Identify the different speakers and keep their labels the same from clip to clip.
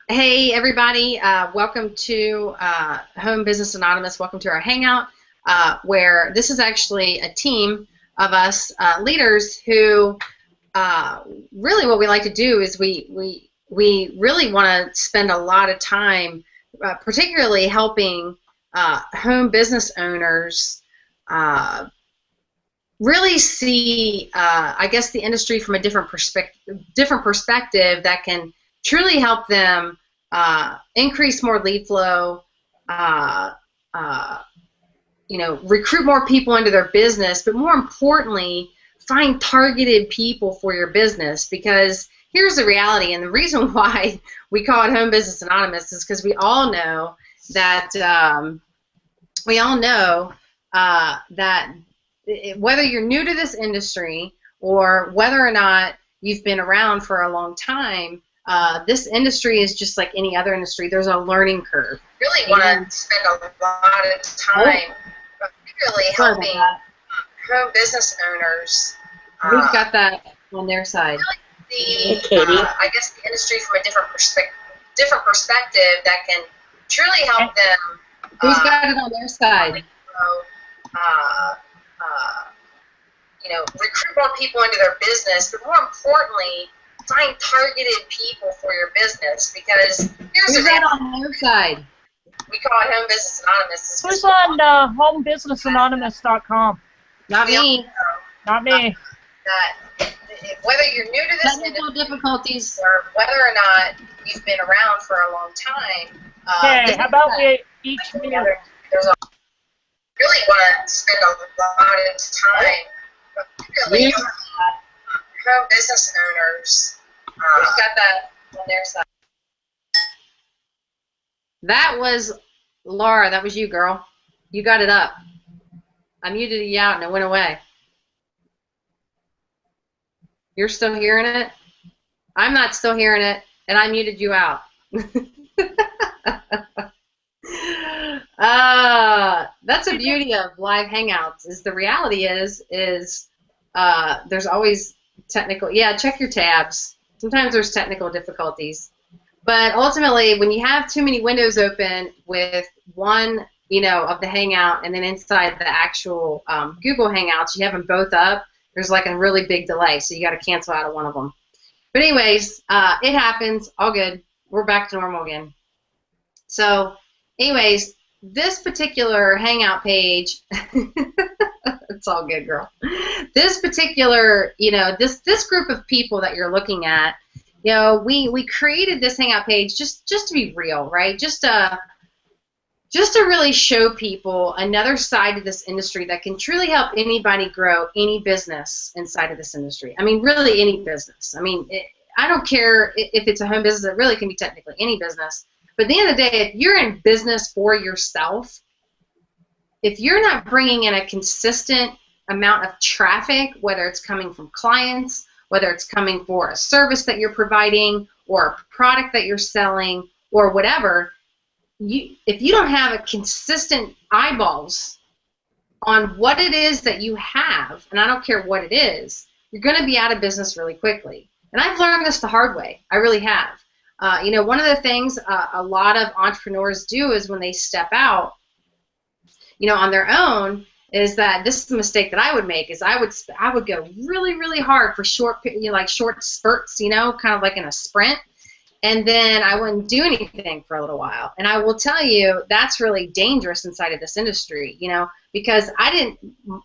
Speaker 1: Hey everybody, welcome to Home Business Anonymous. Welcome to our hangout, where this is actually a team of us leaders who really what we like to do is we really want to spend a lot of time, particularly helping home business owners really see, I guess, the industry from a different perspective that can truly help them increase more lead flow, uh, uh, recruit more people into their business, but more importantly, find targeted people for your business. Because here's the reality, and the reason why we call it Home Business Anonymous is because we all know that whether you're new to this industry or whether or not you've been around for a long time, this industry is just like any other industry. There's a learning curve. Really want to spend a lot of time really helping home business owners. Who's got that on their side? Really see, I guess, the industry from a different perspective that can truly help them. Who's got it on their side? Recruit more people into their business, but more importantly, find targeted people for your business. Because here's who's that on their side? We call it Home Business Anonymous.
Speaker 2: Who's on homebusinessanonymous.com?
Speaker 1: Not me.
Speaker 2: Not me.
Speaker 1: Whether you're new to this technical difficulties or whether or not you've been around for a long time.
Speaker 2: Okay, how about we each meet?
Speaker 1: Really want to spend a lot of time, particularly home business owners. Who's got that on their side? That was Laura. That was you, girl. You got it up. I muted you out and it went away. You're still hearing it? I'm not still hearing it, and I muted you out. That's the beauty of live hangouts. Is the reality is there's always technical. Yeah, check your tabs. Sometimes there's technical difficulties, but ultimately, when you have too many windows open with one, of the hangout, and then inside the actual Google Hangouts, you have them both up. There's like a really big delay, so you got to cancel out of one of them. But anyways, it happens. All good. We're back to normal again. So, anyways, this particular Hangout page, it's all good, girl. This particular, this group of people that you're looking at, we created this Hangout page just to be real, right? Just to really show people another side of this industry that can truly help anybody grow any business inside of this industry. I mean, really any business. I mean, I don't care if it's a home business. It really can be technically any business. But at the end of the day, if you're in business for yourself, if you're not bringing in a consistent amount of traffic, whether it's coming from clients, whether it's coming for a service that you're providing or a product that you're selling or whatever, if you don't have a consistent eyeballs on what it is that you have, and I don't care what it is, you're going to be out of business really quickly. And I've learned this the hard way. I really have. One of the things a lot of entrepreneurs do is when they step out, on their own, is that this is the mistake that I would make. Is I would go really, really hard for short, like short spurts, kind of like in a sprint. And then I wouldn't do anything for a little while. And I will tell you, that's really dangerous inside of this industry, because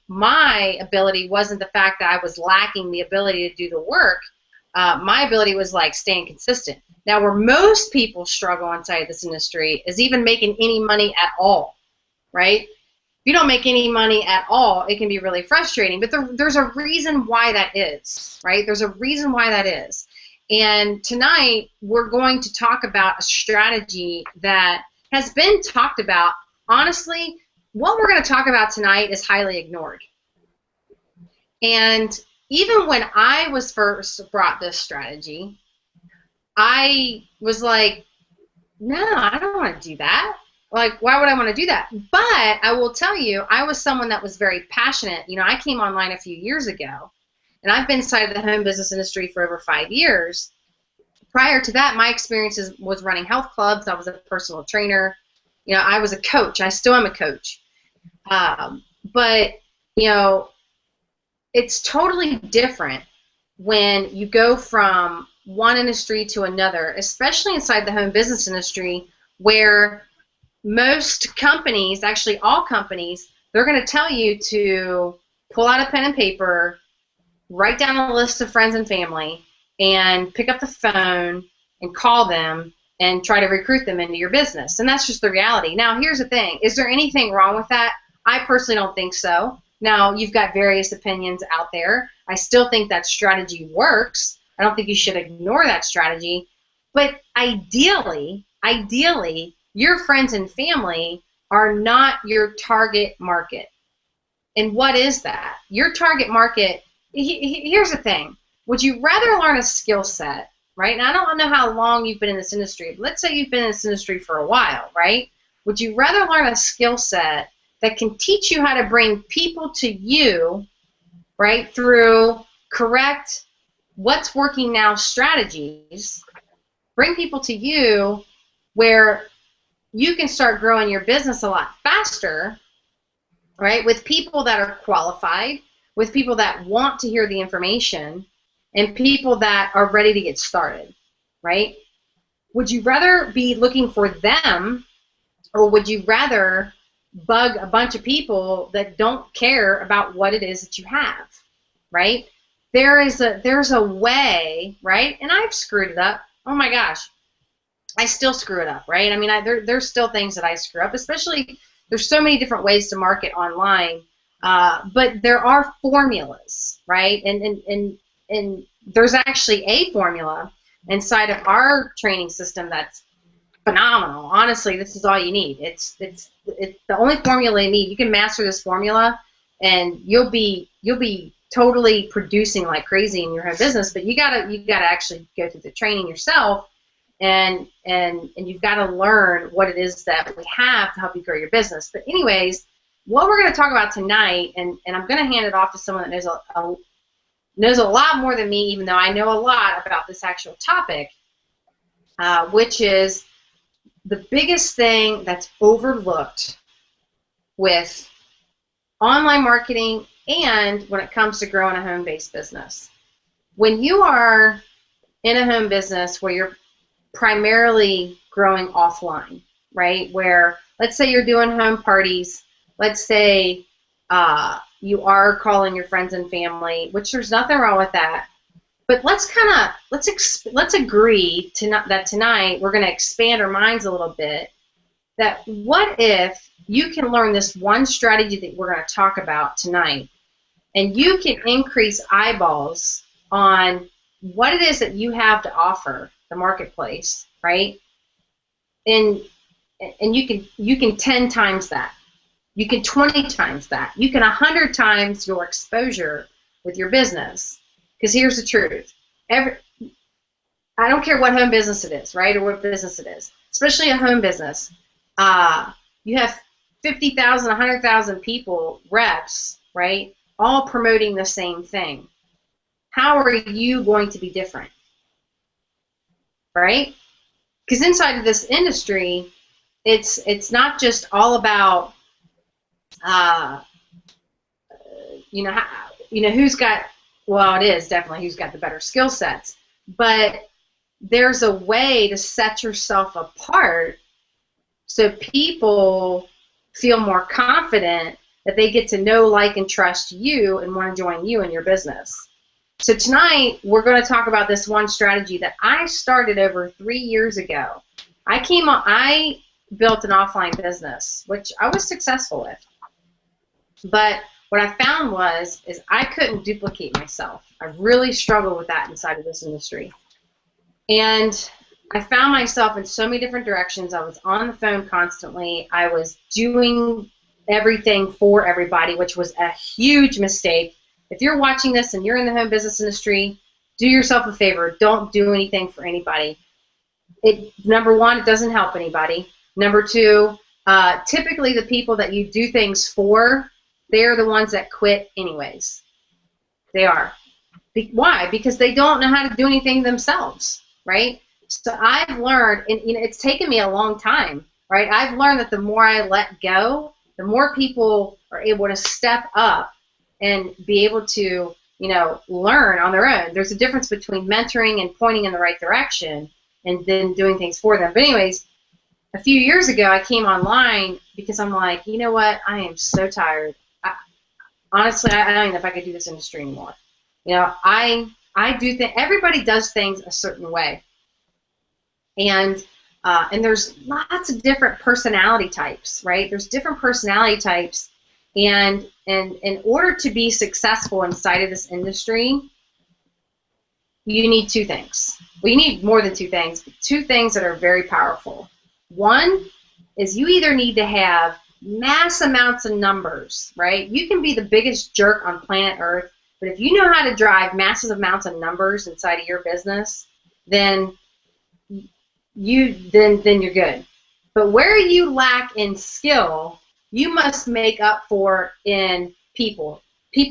Speaker 1: my ability wasn't the fact that I was lacking the ability to do the work. My ability was like staying consistent. Now, where most people struggle inside of this industry is even making any money at all, right? If you don't make any money at all, it can be really frustrating. But there's a reason why that is, right? There's a reason why that is. And tonight, we're going to talk about a strategy that has been talked about. Honestly, what we're going to talk about tonight is highly ignored. And even when I was first brought this strategy, I was like, no, I don't want to do that. Like, why would I want to do that? But I will tell you, I was someone that was very passionate. I came online a few years ago, and I've been inside of the home business industry for over 5 years. prior to that, my experiences was running health clubs. I was a personal trainer. You know, I was a coach. I still am a coach. But, you know, it's totally different when you go from one industry to another, especially inside the home business industry, where most companies, actually all companies, they're going to tell you to pull out a pen and paper, write down a list of friends and family, and pick up the phone and call them and try to recruit them into your business. And that's just the reality. Now, here's the thing. Is there anything wrong with that? I personally don't think so. Now, you've got various opinions out there. I still think that strategy works. I don't think you should ignore that strategy. But ideally, your friends and family are not your target market. And what is that? Your target market, here's the thing. Would you rather learn a skill set, right? And I don't know how long you've been in this industry. Let's say you've been in this industry for a while, right? Would you rather learn a skill set that can teach you how to bring people to you, right, through correct what's working now strategies, bring people to you where you can start growing your business a lot faster, right, with people that are qualified, with people that want to hear the information, and people that are ready to get started, right? Would you rather be looking for them, or would you rather bug a bunch of people that don't care about what it is that you have, right? There's a way, right? And I've screwed it up. Oh my gosh, I still screw it up, right? I mean, there's still things that I screw up, especially there's so many different ways to market online, but there are formulas, right? And there's actually a formula inside of our training system that's phenomenal. Honestly, this is all you need. It's the only formula you need. You can master this formula, and you'll be totally producing like crazy in your home business. But you gotta actually go through the training yourself, and you've got to learn what it is that we have to help you grow your business. But anyways, what we're going to talk about tonight, and I'm going to hand it off to someone that knows a lot more than me, even though I know a lot about this actual topic, which is the biggest thing that's overlooked with online marketing and when it comes to growing a home-based business. When you are in a home business where you're primarily growing offline, right, where let's say you're doing home parties, let's say you are calling your friends and family, which there's nothing wrong with that. But let's agree that tonight we're going to expand our minds a little bit. That what if you can learn this one strategy that we're going to talk about tonight, and you can increase eyeballs on what it is that you have to offer the marketplace, right? And you can 10 times that. You can 20 times that. You can 100 times your exposure with your business. Because here's the truth. I don't care what home business it is, right, or what business it is, especially a home business. You have 50,000, 100,000 people, reps, right, all promoting the same thing. How are you going to be different, right? Because inside of this industry, it's not just all about who's got. Well, it is definitely who's got the better skill sets, but there's a way to set yourself apart so people feel more confident that they get to know, like, and trust you and want to join you in your business. So tonight we're going to talk about this one strategy that I started over 3 years ago. I built an offline business, which I was successful with, but what I found is I couldn't duplicate myself. I really struggled with that inside of this industry. And I found myself in so many different directions. I was on the phone constantly. I was doing everything for everybody, which was a huge mistake. If you're watching this and you're in the home business industry, do yourself a favor. Don't do anything for anybody. Number one, it doesn't help anybody. Number two, typically the people that you do things for, they're the ones that quit anyways. They are. Why? Because they don't know how to do anything themselves. right? So I've learned, and it's taken me a long time, right? I've learned that the more I let go, the more people are able to step up and be able to, learn on their own. There's a difference between mentoring and pointing in the right direction and then doing things for them. But anyways, a few years ago, I came online because I'm like, you know what? I am so tired. Honestly, I don't even know if I could do this industry anymore. I do think everybody does things a certain way, and there's lots of different personality types, right? There's different personality types, and in order to be successful inside of this industry, you need two things. Well, you need more than two things, but two things that are very powerful. One is you either need to have mass amounts of numbers, right? You can be the biggest jerk on planet Earth, but if you know how to drive massive amounts of numbers inside of your business, then you're good. But where you lack in skill, you must make up for in people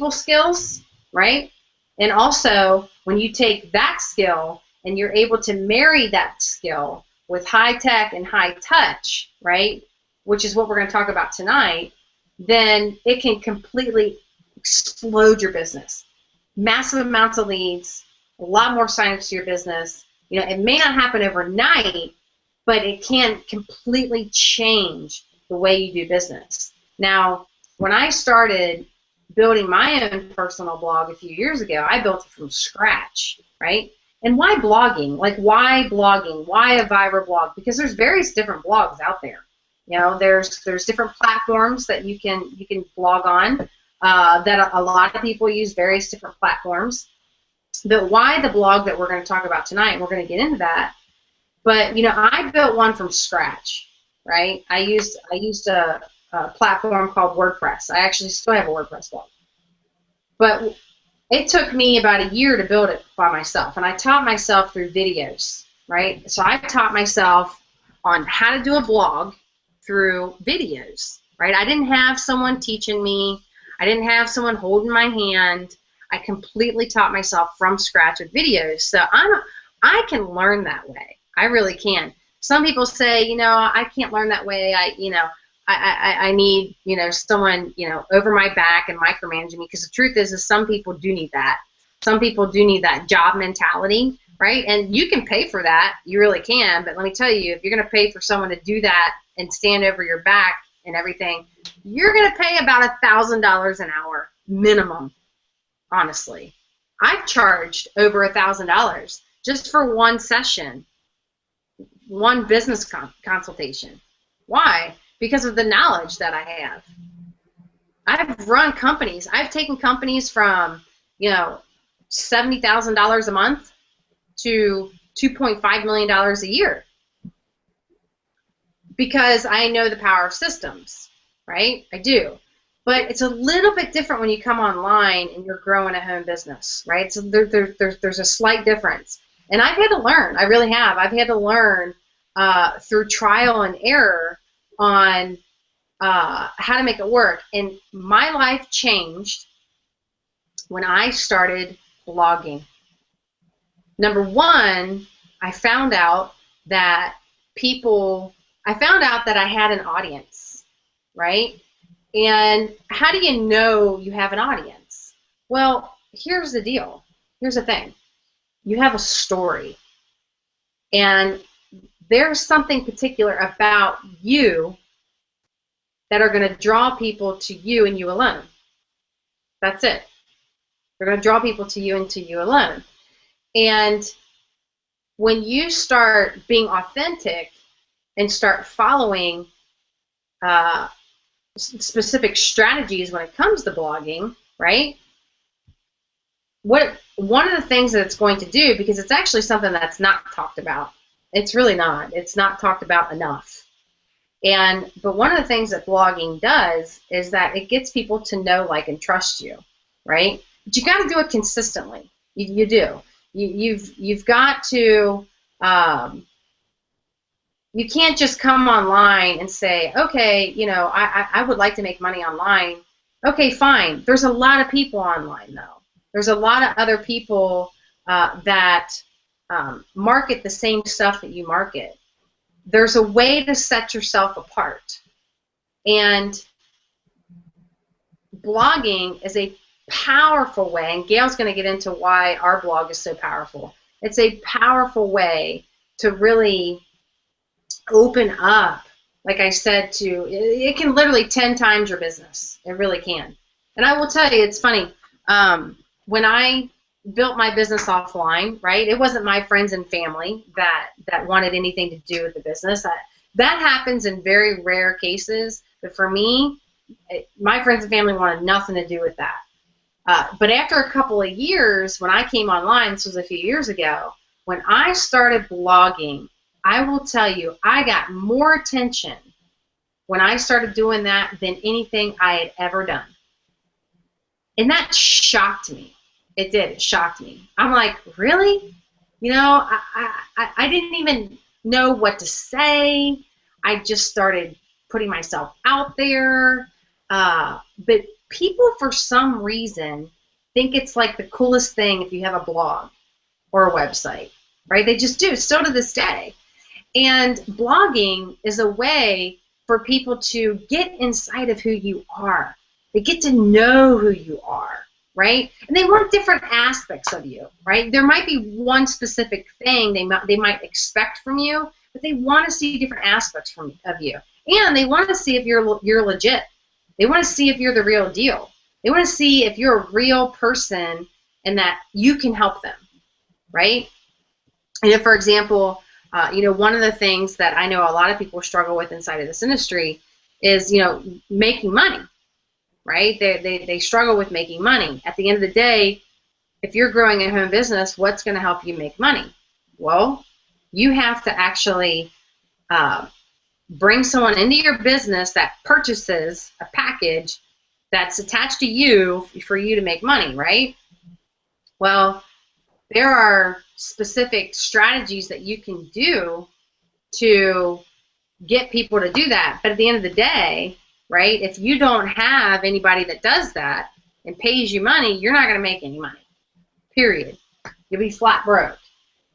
Speaker 1: skills, right? And also, when you take that skill and you're able to marry that skill with high tech and high touch, right, which is what we're going to talk about tonight, then it can completely explode your business. Massive amounts of leads, a lot more signups to your business. It may not happen overnight, but it can completely change the way you do business. Now, when I started building my own personal blog a few years ago, I built it from scratch, right? And why blogging? Like, why blogging? Why a Viber blog? Because there's various different blogs out there. There's different platforms that you can blog on. That a lot of people use various different platforms. But why the blog that we're going to talk about tonight? And we're going to get into that. But I built one from scratch, right? I used a platform called WordPress. I actually still have a WordPress blog. But it took me about a year to build it by myself, and I taught myself through videos, right? So I taught myself on how to do a blog through videos, right? I didn't have someone teaching me. I didn't have someone holding my hand. I completely taught myself from scratch with videos. So I can learn that way. I really can. Some people say, I can't learn that way. I need, someone, over my back and micromanaging me, because the truth is some people do need that. Some people do need that job mentality, right? And you can pay for that. You really can. But let me tell you, if you're going to pay for someone to do that and stand over your back and everything, you're going to pay about $1,000 an hour minimum, honestly. I've charged over $1,000 just for one session, one business consultation. Why? Because of the knowledge that I have. I've run companies. I've taken companies from, $70,000 a month to $2.5 million a year, because I know the power of systems, right? I do. But it's a little bit different when you come online and you're growing a home business, right? So there's a slight difference. And I've had to learn. I really have. I've had to learn through trial and error on how to make it work. And my life changed when I started blogging. Number one, I found out that I had an audience, right? And how do you know you have an audience? Well, here's the deal. Here's the thing. You have a story. And there's something particular about you that are going to draw people to you and you alone. That's it. They're going to draw people to you and to you alone. And when you start being authentic and start following specific strategies when it comes to blogging, right? One of the things that it's going to do, because it's actually something that's not talked about. It's really not. It's not talked about enough. But one of the things that blogging does is that it gets people to know, like, and trust you, right? But you got to do it consistently. You do. You've got to. You can't just come online and say, okay, I would like to make money online. Okay, fine. There's a lot of people online, though. There's a lot of other people that market the same stuff that you market. There's a way to set yourself apart. And blogging is a powerful way, and Gail's going to get into why our blog is so powerful. It's a powerful way to really open up, like I said, it can literally 10 times your business. It really can. And I will tell you, it's funny. When I built my business offline, right, it wasn't my friends and family that wanted anything to do with the business. That happens in very rare cases, but for me, my friends and family wanted nothing to do with that. But after a couple of years, when I came online, this was a few years ago, when I started blogging, I will tell you, I got more attention when I started doing that than anything I had ever done. And that shocked me. It did. It shocked me. I'm like, really? You know, I didn't even know what to say. I just started putting myself out there. But people, for some reason, think it's like the coolest thing if you have a blog or a website, right? They just do, still to this day. And blogging is a way for people to get inside of who you are. They get to know who you are, right? And they want different aspects of you, right? There might be one specific thing they might expect from you, but they want to see different aspects of you. And they want to see if you're legit. They want to see if you're the real deal. They want to see if you're a real person and that you can help them, right? And if, for example, you know, one of the things that I know a lot of people struggle with inside of this industry is, you know, making money, right? They struggle with making money. At the end of the day, if you're growing a home business, what's going to help you make money? Well, you have to actually bring someone into your business that purchases a package that's attached to you for you to make money, right? Well, there are specific strategies that you can do to get people to do that. But at the end of the day, right, if you don't have anybody that does that and pays you money, you're not going to make any money, period. You'll be flat broke.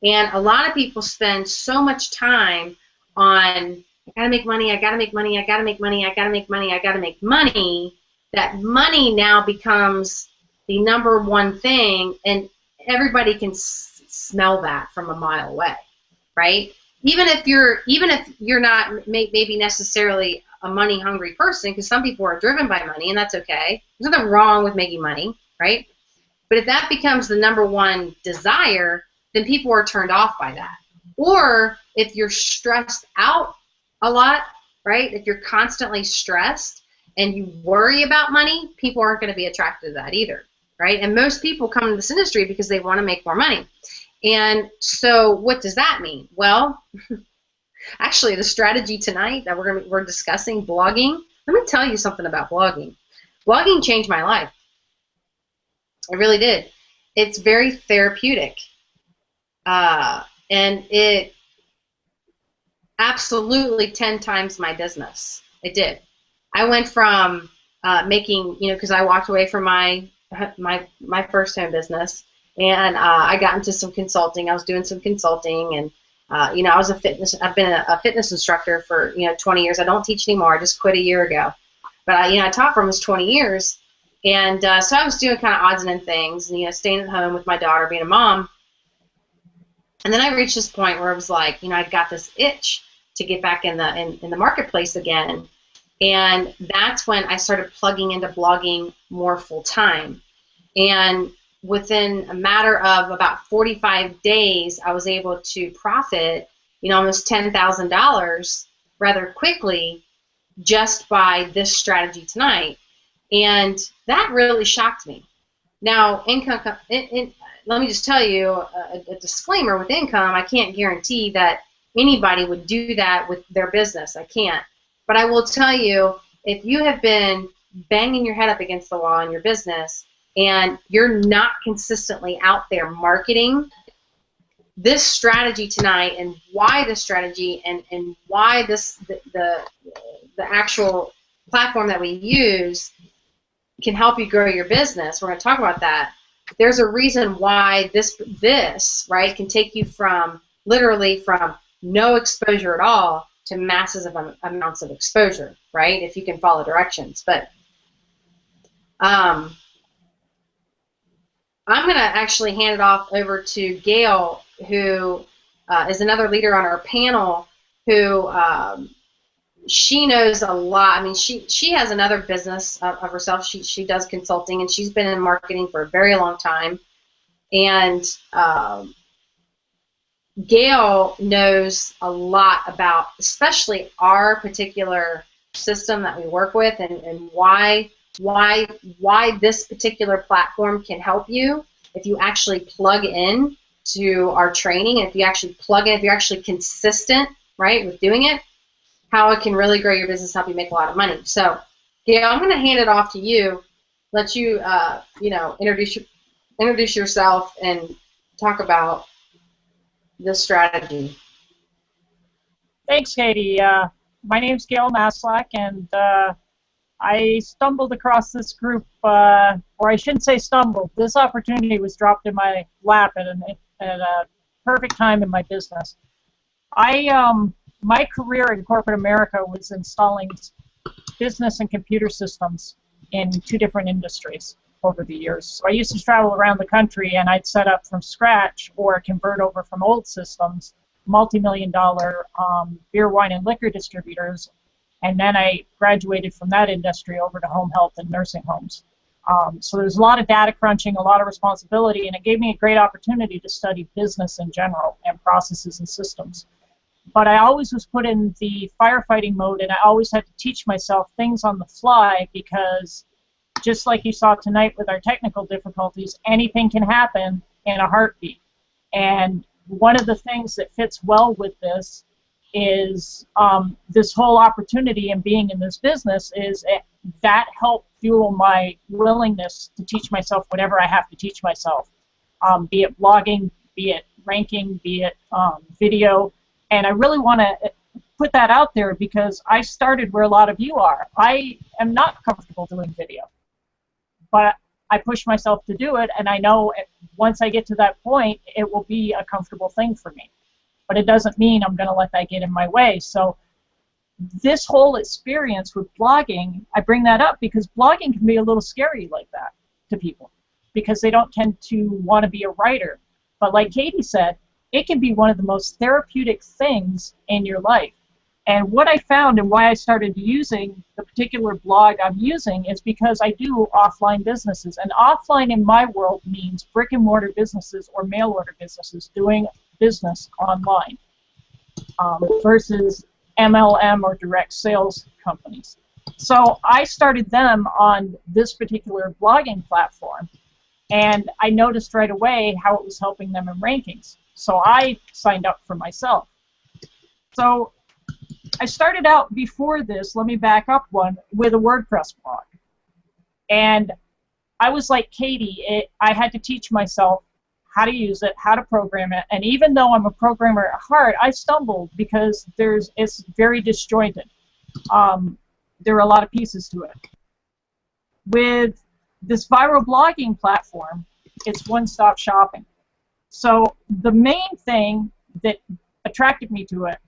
Speaker 1: And a lot of people spend so much time on, I got to make money, I got to make money, I got to make money, I got to make money, I got to make money, that money now becomes the number one thing, and everybody can smell that from a mile away, right? Even if you're not maybe necessarily a money hungry person, because some people are driven by money, and that's okay. There's nothing wrong with making money, right? But if that becomes the number one desire, then people are turned off by that. Or if you're stressed out a lot, right? If you're constantly stressed and you worry about money, people aren't going to be attracted to that either, right? And most people come into this industry because they want to make more money. And so what does that mean? Well, actually, the strategy tonight that we're discussing, blogging, let me tell you something about blogging. Blogging changed my life. It really did. It's very therapeutic. And it absolutely 10 times my business. It did. I went from making, you know, because I walked away from my first home business, and I got into some consulting. I was doing some consulting, and you know, I've been a fitness instructor for, you know, 20 years. I don't teach anymore. I just quit a year ago. But you know, I taught for almost 20 years, and so I was doing kind of odds and ends things, and, you know, staying at home with my daughter, being a mom. And then I reached this point where it was like, you know, I got this itch to get back in the marketplace again. And that's when I started plugging into blogging more full time. And within a matter of about 45 days, I was able to profit, you know, almost $10,000 rather quickly just by this strategy tonight. And that really shocked me. Now, let me just tell you a disclaimer with income. I can't guarantee that anybody would do that with their business. I can't. But I will tell you, if you have been banging your head up against the wall in your business and you're not consistently out there marketing, this strategy tonight, and why this strategy, and why the actual platform that we use can help you grow your business, we're going to talk about that. there's a reason why this right can take you from literally from no exposure at all to massive amounts of exposure, right? If you can follow directions. But I'm going to actually hand it off over to Gail, who is another leader on our panel, who she knows a lot. I mean, she has another business of herself. She does consulting, and she's been in marketing for a very long time. And Gail knows a lot about, especially our particular system that we work with, and why this particular platform can help you if you actually plug in to our training, and if you actually plug in, if you're actually consistent, right, with doing it, how it can really grow your business, help you make a lot of money. So, Gail, I'm going to hand it off to you, let you, introduce yourself and talk about this strategy.
Speaker 2: Thanks, Katie. My name's Gail Maslach, and I stumbled across this group, or I shouldn't say stumbled. This opportunity was dropped in my lap at a perfect time in my business. My career in corporate America was installing business and computer systems in 2 different industries over the years. So I used to travel around the country, and I'd set up from scratch or convert over from old systems multi-million-dollar beer, wine, and liquor distributors, and then I graduated from that industry over to home health and nursing homes. So there's a lot of data crunching, a lot of responsibility, and it gave me a great opportunity to study business in general and processes and systems. But I always was put in the firefighting mode, and I always had to teach myself things on the fly, because just like you saw tonight with our technical difficulties, anything can happen in a heartbeat. And one of the things that fits well with this is this whole opportunity and being in this business is that helped fuel my willingness to teach myself whatever I have to teach myself, be it blogging, be it ranking, be it video. And I really want to put that out there, because I started where a lot of you are. I am not comfortable doing video, but I push myself to do it, and I know once I get to that point, it will be a comfortable thing for me. But it doesn't mean I'm going to let that get in my way. So this whole experience with blogging, I bring that up because blogging can be a little scary like that to people, because they don't tend to want to be a writer. But like Katie said, it can be one of the most therapeutic things in your life. And what I found, and why I started using the particular blog I'm using, is because I do offline businesses. And offline in my world means brick and mortar businesses or mail order businesses doing business online versus MLM or direct sales companies. So I started them on this particular blogging platform, and I noticed right away how it was helping them in rankings. So I signed up for myself. So I started out before this, let me back up one, with a WordPress blog. And I was like Katie, I had to teach myself how to use it, how to program it. And even though I'm a programmer at heart, I stumbled because it's very disjointed. There are a lot of pieces to it. With this viral blogging platform, it's one-stop shopping. So the main thing that attracted me to it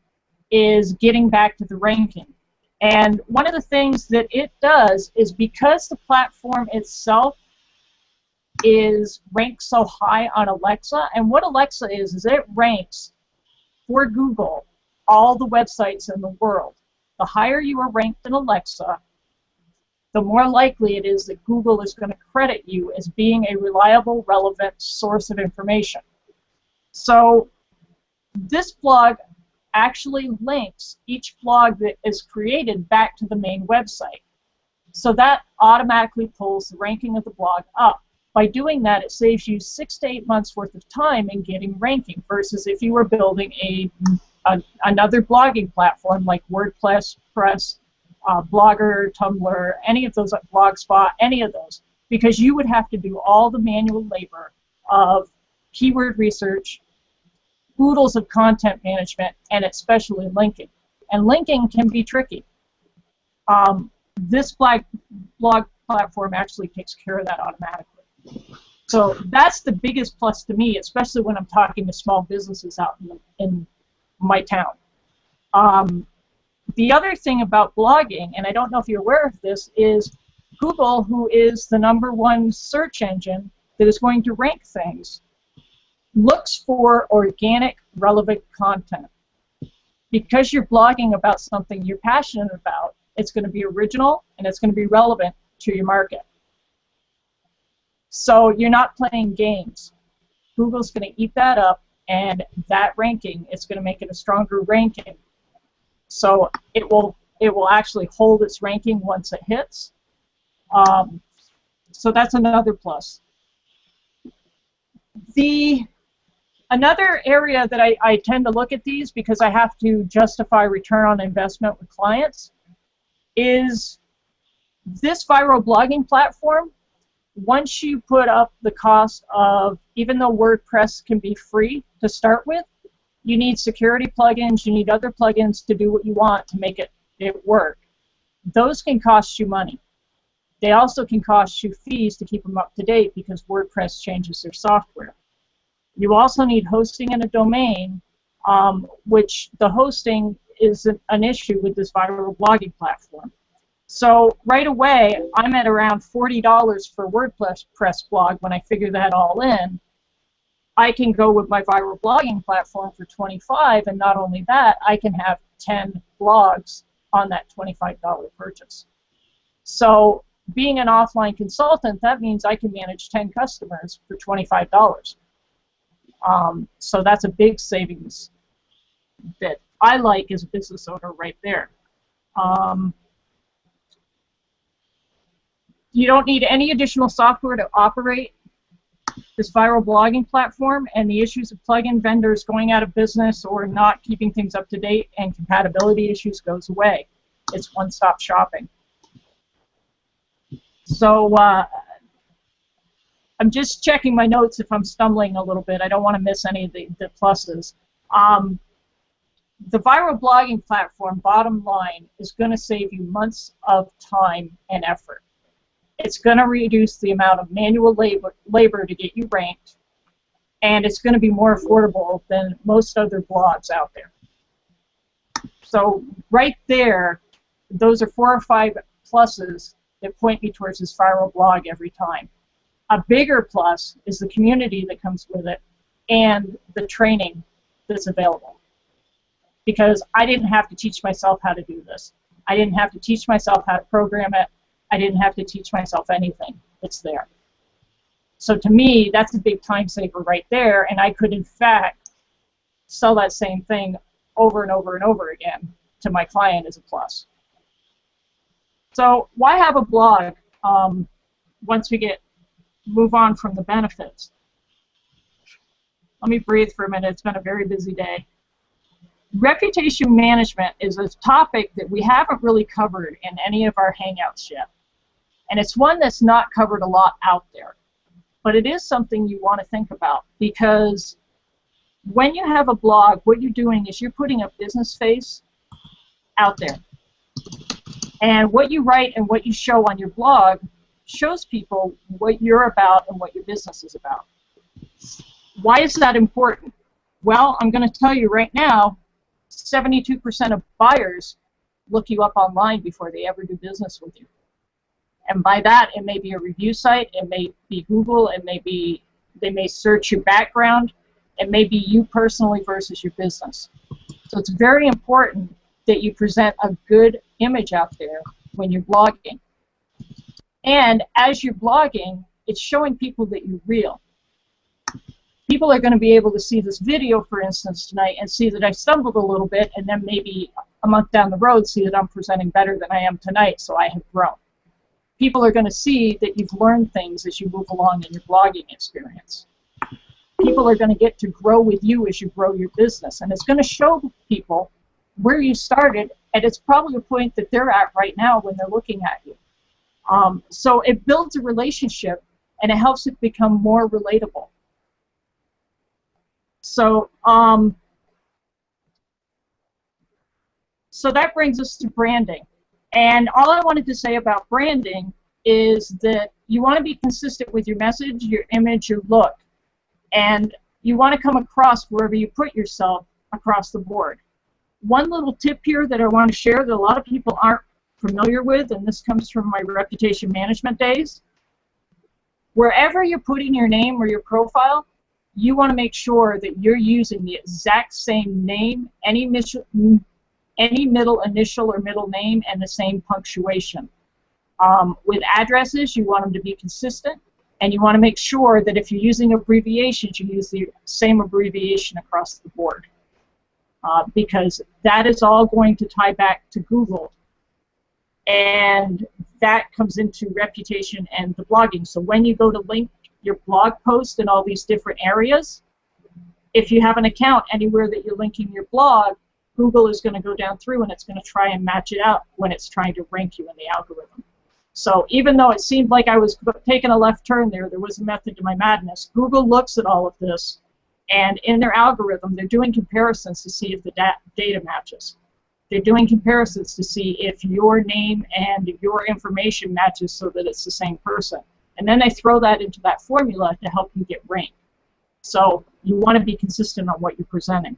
Speaker 2: is getting back to the ranking. And one of the things that it does is, because the platform itself is ranked so high on Alexa, and what Alexa is it ranks for Google all the websites in the world. The higher you are ranked in Alexa, the more likely it is that Google is going to credit you as being a reliable, relevant source of information. So this blog actually links each blog that is created back to the main website. So that automatically pulls the ranking of the blog up. By doing that, it saves you 6 to 8 months worth of time in getting ranking, versus if you were building another blogging platform like WordPress, Blogger, Tumblr, any of those, like Blogspot, any of those, because you would have to do all the manual labor of keyword research, oodles of content management, and especially linking. And linking can be tricky. This blog platform actually takes care of that automatically. So that's the biggest plus to me, especially when I'm talking to small businesses out in my town. The other thing about blogging, and I don't know if you're aware of this, is Google, who is the #1 search engine that is going to rank things, looks for organic, relevant content. Because you're blogging about something you're passionate about, it's going to be original and it's going to be relevant to your market. So you're not playing games. Google's going to eat that up, and that ranking is going to make it a stronger ranking. So it will actually hold its ranking once it hits. So that's another plus. Another area that I tend to look at these, because I have to justify return on investment with clients, is this viral blogging platform. Once you put up the cost of, even though WordPress can be free to start with, you need security plugins, you need other plugins to do what you want to make it work. Those can cost you money. They also can cost you fees to keep them up to date because WordPress changes their software. You also need hosting and a domain, which the hosting is an issue with this viral blogging platform. So right away, I'm at around $40 for WordPress blog. When I figure that all in, I can go with my viral blogging platform for $25, and not only that, I can have 10 blogs on that $25 purchase. So being an offline consultant, that means I can manage 10 customers for $25. So that's a big savings that I like as a business owner right there. You don't need any additional software to operate this viral blogging platform, and the issues of plugin vendors going out of business or not keeping things up to date and compatibility issues goes away. It's one-stop shopping. So I'm just checking my notes if I'm stumbling a little bit. I don't want to miss any of the pluses. The viral blogging platform, bottom line, is going to save you months of time and effort. It's going to reduce the amount of manual labor to get you ranked, and it's going to be more affordable than most other blogs out there. So right there, those are 4 or 5 pluses that point me towards this viral blog every time. A bigger plus is the community that comes with it and the training that's available. Because I didn't have to teach myself how to do this. I didn't have to teach myself how to program it. I didn't have to teach myself anything. It's there. So to me, that's a big time saver right there, and I could, in fact, sell that same thing over and over and over again to my client as a plus. So why have a blog once we move on from the benefits? Let me breathe for a minute. It's been a very busy day. Reputation management is a topic that we haven't really covered in any of our Hangouts yet. And it's one that's not covered a lot out there. But it is something you want to think about, because when you have a blog, what you're doing is you're putting a business face out there. And what you write and what you show on your blog shows people what you're about and what your business is about. Why is that important? Well, I'm going to tell you right now, 72% of buyers look you up online before they ever do business with you. And by that, it may be a review site, it may be Google, they may search your background, it may be you personally versus your business. So it's very important that you present a good image out there when you're blogging. And as you're blogging, it's showing people that you're real. People are going to be able to see this video, for instance, tonight and see that I stumbled a little bit, and then maybe a month down the road see that I'm presenting better than I am tonight, so I have grown. People are going to see that you've learned things as you move along in your blogging experience. People are going to get to grow with you as you grow your business, and it's going to show people where you started, and it's probably a point that they're at right now when they're looking at you. So it builds a relationship, and it helps it become more relatable. So, so that brings us to branding. And all I wanted to say about branding is that you want to be consistent with your message, your image, your look, and you want to come across wherever you put yourself across the board. One little tip here that I want to share that a lot of people aren't familiar with, and this comes from my reputation management days, wherever you're putting your name or your profile, you want to make sure that you're using the exact same name, any middle initial or middle name, and the same punctuation. With addresses, you want them to be consistent, and you want to make sure that if you're using abbreviations, you use the same abbreviation across the board, because that is all going to tie back to Google, and that comes into reputation and the blogging. So when you go to link your blog post in all these different areas, if you have an account anywhere that you're linking your blog, Google is going to go down through and it's going to try and match it up when it's trying to rank you in the algorithm. So even though it seemed like I was taking a left turn there was a method to my madness. Google looks at all of this, and in their algorithm, they're doing comparisons to see if the data matches. They're doing comparisons to see if your name and your information matches so that it's the same person. And then they throw that into that formula to help you get ranked. So you want to be consistent on what you're presenting.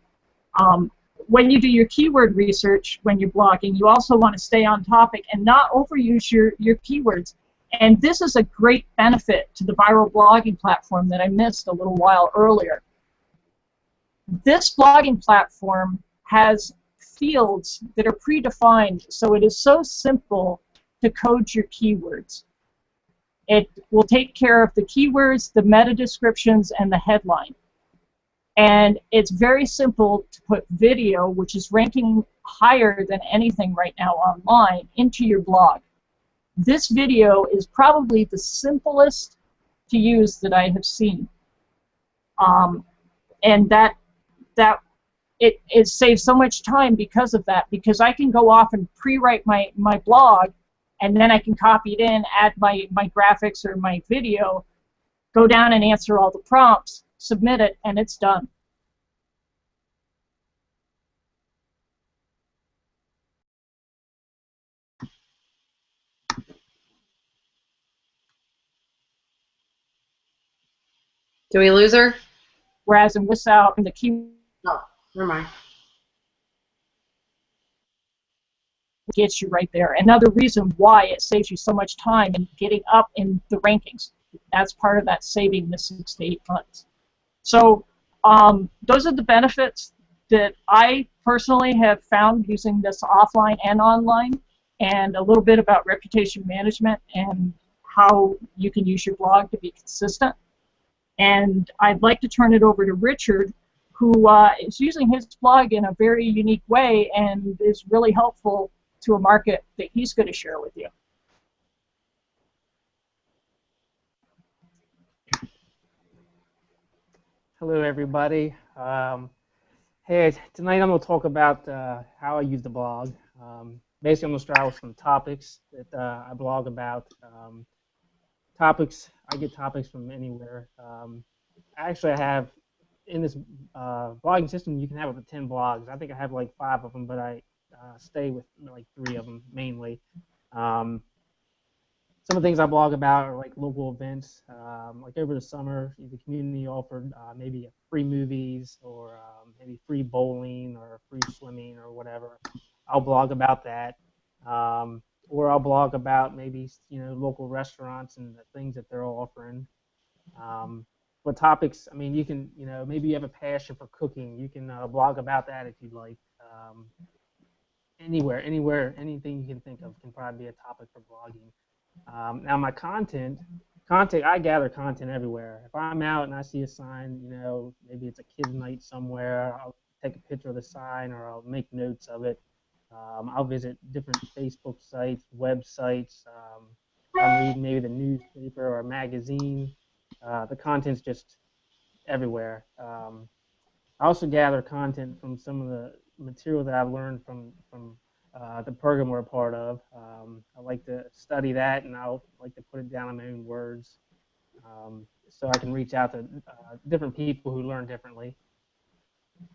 Speaker 2: When you do your keyword research, when you're blogging, you also want to stay on topic and not overuse your keywords. And this is a great benefit to the viral blogging platform that I missed a little while earlier. This blogging platform has fields that are predefined, so it is so simple to code your keywords. It will take care of the keywords, the meta descriptions, and the headline. And it's very simple to put video, which is ranking higher than anything right now online, into your blog. This video is probably the simplest to use that I have seen. And it saves so much time because of that, because I can go off and pre-write my blog, and then I can copy it in, add my graphics or my video, go down and answer all the prompts, submit it, and it's done.
Speaker 1: Do we lose her?
Speaker 2: Whereas in without the key
Speaker 1: Oh, never mind.
Speaker 2: gets you right there. Another reason why it saves you so much time in getting up in the rankings. That's part of that saving the 6 to 8 months. So those are the benefits that I personally have found using this offline and online, and a little bit about reputation management and how you can use your blog to be consistent. And I'd like to turn it over to Richard, who is using his blog in a very unique way and is really helpful to a market that he's going to share with you.
Speaker 3: Hello, everybody. Hey, tonight I'm going to talk about how I use the blog. Basically, I'm going to start with some topics that I blog about. I get topics from anywhere. Actually, I have, in this blogging system, you can have up to 10 blogs. I think I have like 5 of them, but I stay with like 3 of them mainly. Some of the things I blog about are like local events. Like over the summer, the community offered maybe free movies or maybe free bowling or free swimming or whatever. I'll blog about that. Or I'll blog about maybe local restaurants and the things that they're offering. What topics? I mean, you can maybe you have a passion for cooking. You can blog about that if you'd like. Anywhere, anything you can think of can probably be a topic for blogging. Now my content, I gather content everywhere. If I'm out and I see a sign, maybe it's a kid's night somewhere, I'll take a picture of the sign or I'll make notes of it. I'll visit different Facebook sites, websites. I'm reading maybe the newspaper or a magazine. The content's just everywhere. I also gather content from some of the material that I've learned from the program we're a part of. I like to study that, and I'll like to put it down in my own words, so I can reach out to different people who learn differently.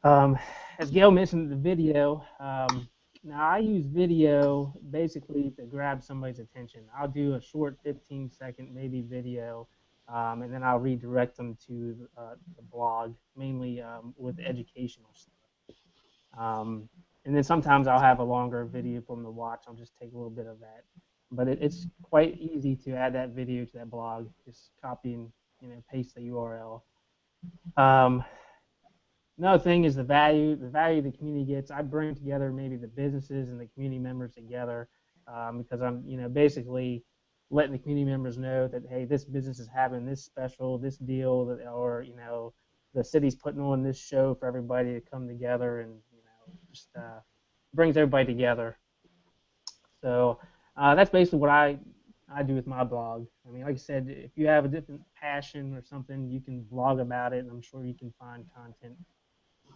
Speaker 3: As Gail mentioned in the video, Now I use video basically to grab somebody's attention. I'll do a short 15-second maybe video, and then I'll redirect them to the blog, mainly with educational stuff. And then sometimes I'll have a longer video for them to watch. I'll just take a little bit of that. But it's quite easy to add that video to that blog. Just copy and paste the URL. Another thing is the value the community gets. I bring together maybe the businesses and the community members together because I'm basically letting the community members know that, hey, this business is having this special, this deal, or the city's putting on this show for everybody to come together, and just brings everybody together. So that's basically what I do with my blog. I mean, like I said, if you have a different passion or something, you can blog about it, and I'm sure you can find content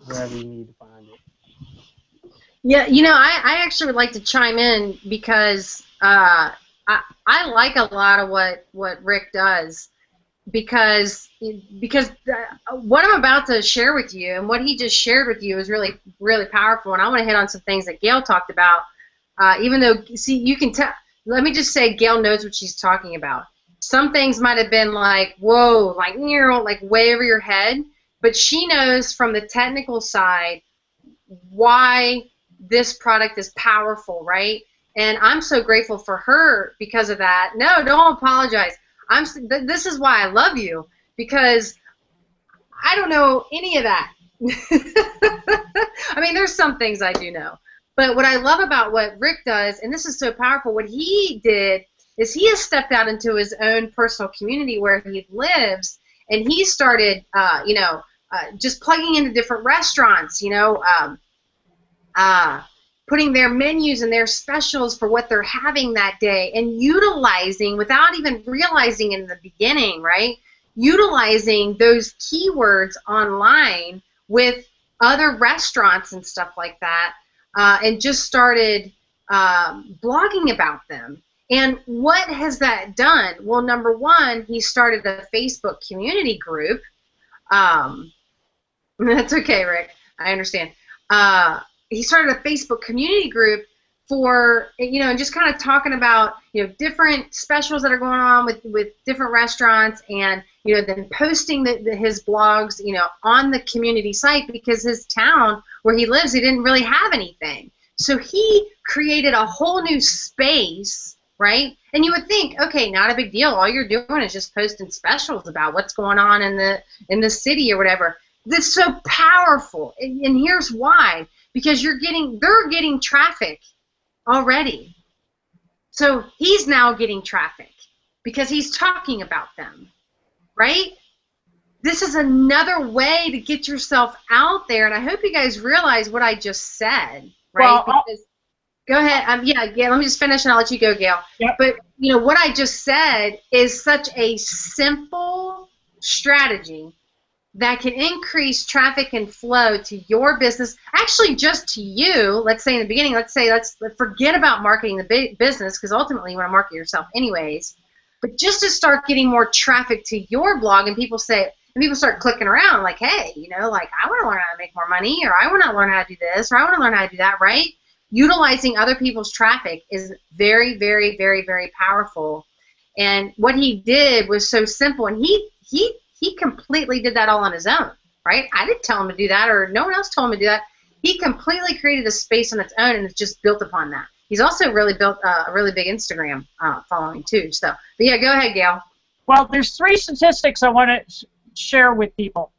Speaker 3: wherever you need to find it.
Speaker 1: Yeah, I actually would like to chime in because I like a lot of what Rick does because what I'm about to share with you and what he just shared with you is really, really powerful, and I want to hit on some things that Gail talked about. Even though, see, you can tell. Let me just say, Gail knows what she's talking about. Some things might have been like, whoa, like way over your head, but she knows from the technical side why this product is powerful, right? And I'm so grateful for her because of that. No, don't apologize. This is why I love you, because I don't know any of that. I mean, there's some things I do know. But what I love about what Rick does, and this is so powerful, what he did is he has stepped out into his own personal community where he lives, and he started, just plugging into different restaurants, putting their menus and their specials for what they're having that day, and utilizing, without even realizing in the beginning, right, utilizing those keywords online with other restaurants and stuff like that. And just started blogging about them. And what has that done? Well, number one, he started a Facebook community group. That's okay, Rick. I understand. He started a Facebook community group for, and just kind of talking about, different specials that are going on with different restaurants, and, then posting his blogs, on the community site, because his town where he lives, he didn't really have anything. So he created a whole new space, right? And you would think, okay, not a big deal. All you're doing is just posting specials about what's going on in the city or whatever. That's so powerful, and here's why: because they're getting traffic already. So he's now getting traffic because he's talking about them, right? This is another way to get yourself out there, and I hope you guys realize what I just said, right?
Speaker 2: Well,
Speaker 1: go ahead. Yeah, let me just finish, and I'll let you go, Gail.
Speaker 2: Yep.
Speaker 1: But what I just said is such a simple strategy that can increase traffic and flow to your business, actually just to you. Let's say in the beginning, let's forget about marketing the business, because ultimately you want to market yourself anyways. But just to start getting more traffic to your blog, and people start clicking around like, hey, like, I want to learn how to make more money, or I want to learn how to do this, or I want to learn how to do that, right? Utilizing other people's traffic is very, very, very, very powerful. And what he did was so simple, and he completely did that all on his own, right? I didn't tell him to do that, or no one else told him to do that. He completely created a space on its own, and it's just built upon that. He's also really built a really big Instagram following too. So, but yeah, go ahead, Gail.
Speaker 2: Well, there's 3 statistics I want to share with people.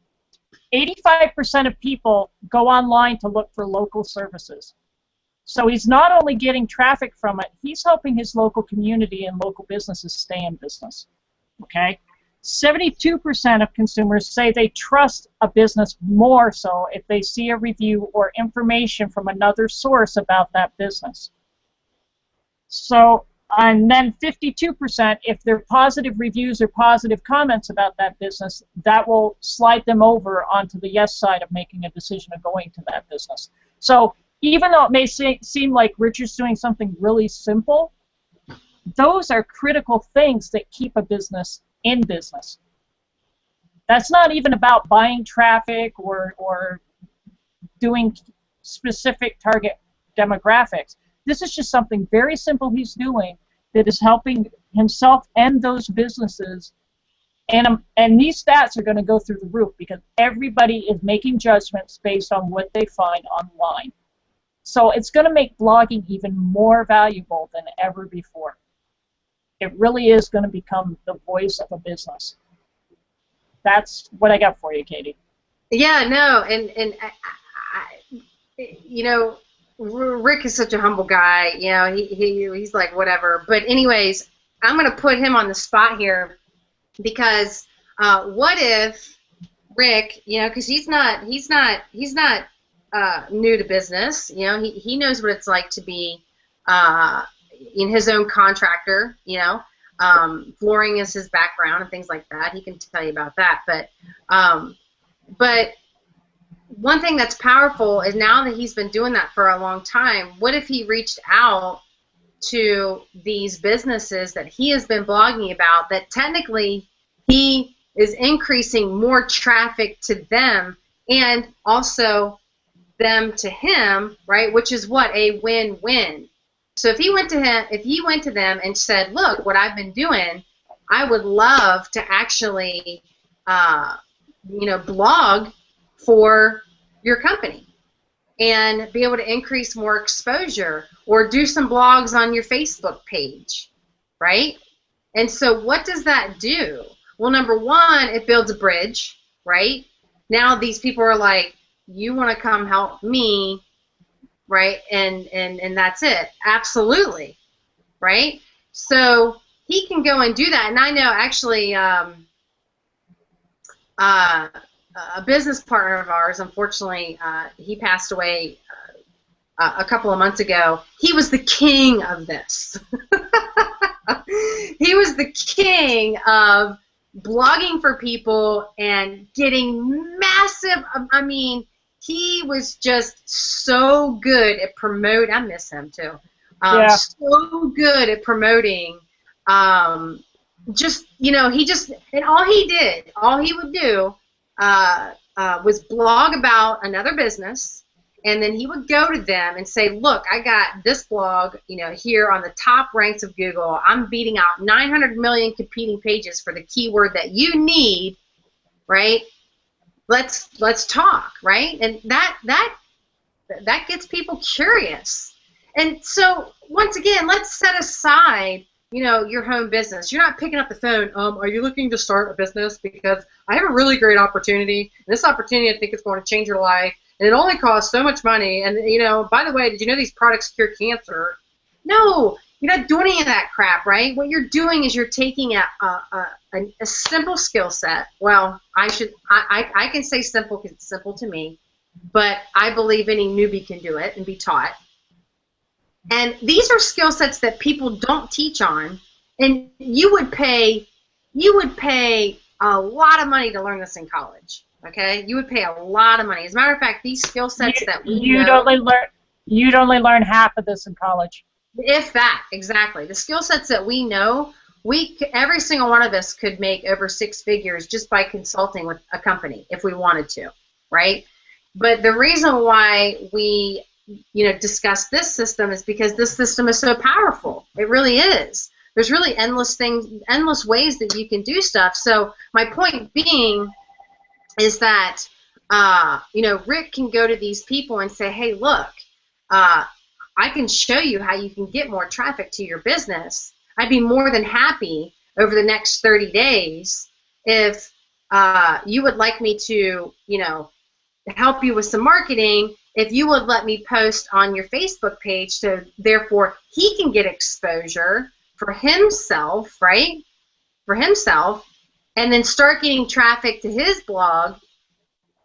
Speaker 2: 85% of people go online to look for local services. So he's not only getting traffic from it, he's helping his local community and local businesses stay in business. Okay? 72% of consumers say they trust a business more so if they see a review or information from another source about that business. So, and then 52%, if there are positive reviews or positive comments about that business, that will slide them over onto the yes side of making a decision of going to that business. So even though it may seem like Richard's doing something really simple, those are critical things that keep a business in business. That's not even about buying traffic or doing specific target demographics. This is just something very simple he's doing that is helping himself and those businesses. And these stats are going to go through the roof because everybody is making judgments based on what they find online. So it's going to make blogging even more valuable than ever before. It really is going to become the voice of a business. That's what I got for you, Katie.
Speaker 1: Yeah, no, and you know, Rick is such a humble guy. You know, he's like whatever. But anyways, I'm going to put him on the spot here because what if Rick, you know, because he's not new to business. You know, he knows what it's like to be in his own contractor. You know, flooring is his background and things like that. He can tell you about that. But one thing that's powerful is now that he's been doing that for a long time, what if he reached out to these businesses that he has been blogging about that technically he is increasing more traffic to them and also them to him, right? Which is what? A win-win. So if he went to them and said, look, what I've been doing, I would love to actually you know, blog for your company and be able to increase more exposure or do some blogs on your Facebook page, right? And so what does that do? Well, number one, it builds a bridge, right? Now these people are like, you want to come help me, right? And that's it. Absolutely, right? So he can go and do that. And I know actually a business partner of ours, unfortunately, he passed away a couple of months ago. He was the king of this. He was the king of blogging for people and getting massive, I mean, he was just so good at promoting, I miss him too,
Speaker 2: Yeah.
Speaker 1: so good at promoting, just, you know, he just, and all he would do was blog about another business, and then he would go to them and say, look, I got this blog, you know, here on the top ranks of Google. I'm beating out 900 million competing pages for the keyword that you need, right? Let's talk, right? And that gets people curious. And so once again, let's set aside, you know, your home business. You're not picking up the phone. Are you looking to start a business? Because I have a really great opportunity. And this opportunity, I think, is going to change your life. And it only costs so much money. And, you know, by the way, did you know these products cure cancer? No, you're not doing any of that crap, right? What you're doing is you're taking a simple skill set. Well, I can say simple because it's simple to me. But I believe any newbie can do it and be taught. And these are skill sets that people don't teach on, and you would pay a lot of money to learn this in college. Okay, you would pay a lot of money. As a matter of fact, these skill sets that we
Speaker 2: you'd only learn half of this in college.
Speaker 1: If that, exactly. The skill sets that we know, every single one of us could make over 6 figures just by consulting with a company if we wanted to, right? But the reason why we discuss this system is because this system is so powerful. It really is. There's really endless ways that you can do stuff. So my point being is that Rick can go to these people and say, hey, look, I can show you how you can get more traffic to your business. I'd be more than happy over the next 30 days if you would like me to, help you with some marketing, if you would let me post on your Facebook page, so therefore he can get exposure for himself, right? For himself, and then start getting traffic to his blog,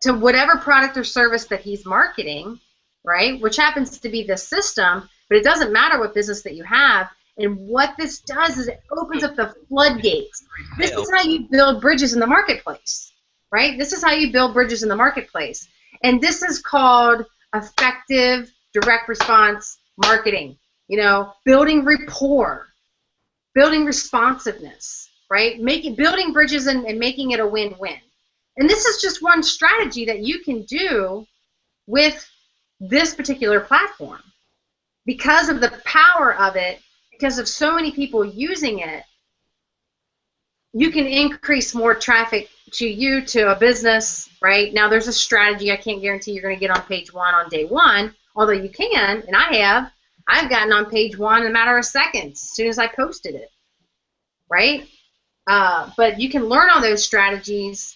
Speaker 1: to whatever product or service that he's marketing, right? Which happens to be the system, but it doesn't matter what business that you have. And what this does is it opens up the floodgates. This is how you build bridges in the marketplace, right? This is how you build bridges in the marketplace. And this is called effective direct response marketing. Building rapport, building responsiveness, right? Building bridges and making it a win-win. And this is just one strategy that you can do with this particular platform. because of the power of it, because of so many people using it, you can increase more traffic to you, to a business, right? Now, there's a strategy. I can't guarantee you're going to get on page 1 on day 1, although you can, and I've gotten on page 1 in a matter of seconds as soon as I posted it, right? But you can learn all those strategies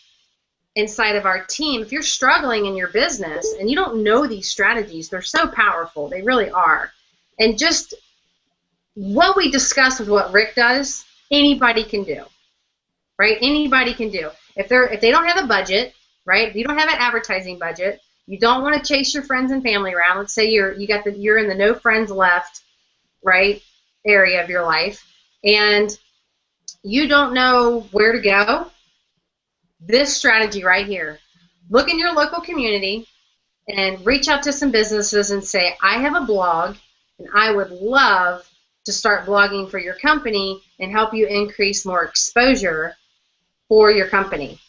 Speaker 1: inside of our team. If you're struggling in your business and you don't know these strategies, they're so powerful. They really are. And just what we discussed with what Rick does, anybody can do, right? Anybody can do. If they don't have a budget, right? If you don't have an advertising budget, you don't want to chase your friends and family around. Let's say you're in the no friends left, right, area of your life, and you don't know where to go. This strategy right here. Look in your local community and reach out to some businesses and say, I have a blog and I would love to start blogging for your company and help you increase more exposure for your company.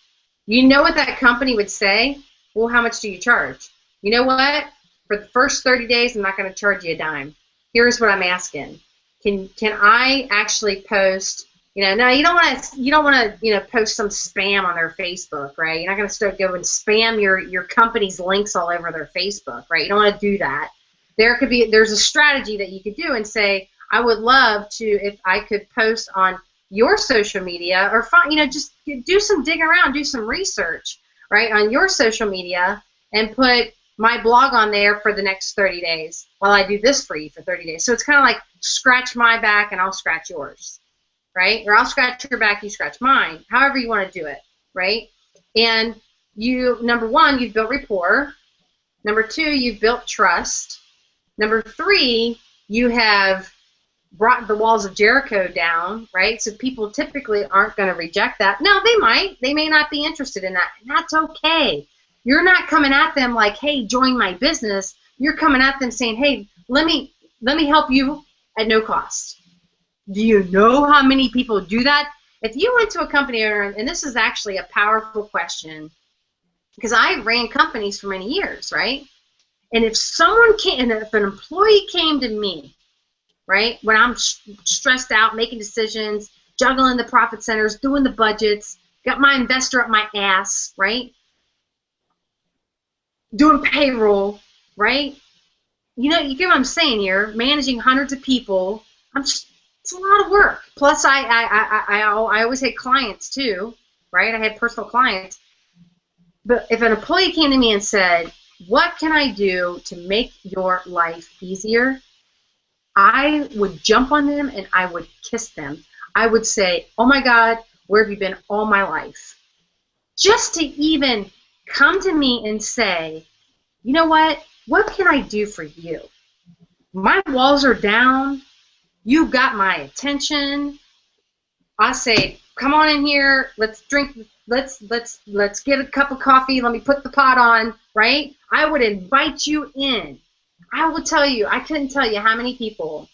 Speaker 1: You know what that company would say? Well, how much do you charge? You know what? For the first 30 days, I'm not going to charge you a dime. Here's what I'm asking. Can I actually post? No, you don't want to post some spam on their Facebook, right? You're not going to start going spam your company's links all over their Facebook, right? You don't want to do that. There's a strategy that you could do and say, I would love to, if I could post on your social media, or just do some digging around, do some research, right, on your social media, and put my blog on there for the next 30 days while I do this for you for 30 days. So it's kind of like scratch my back and I'll scratch yours, right? Or I'll scratch your back, you scratch mine, however you want to do it, right? And number 1, you've built rapport. Number 2, you've built trust. Number 3, you have brought the walls of Jericho down, right? So people typically aren't going to reject that. No, they might. They may not be interested in that. And that's okay. You're not coming at them like, hey, join my business. You're coming at them saying, hey, let me help you at no cost. Do you know how many people do that? If you went to a company owner, and this is actually a powerful question, because I ran companies for many years, right? And if an employee came to me, right, when I'm stressed out, making decisions, juggling the profit centers, doing the budgets, got my investor up my ass, right, doing payroll, right, you get what I'm saying here, managing hundreds of people, it's a lot of work. Plus, I always had clients too, right? I had personal clients. But if an employee came to me and said, what can I do to make your life easier? I would jump on them and I would kiss them. I would say, oh my God, where have you been all my life? Just to even come to me and say, you know what can I do for you? My walls are down. You got my attention. I say, come on in here. Let's drink. Let's get a cup of coffee. Let me put the pot on, right? I would invite you in. I will tell you, I couldn't tell you how many people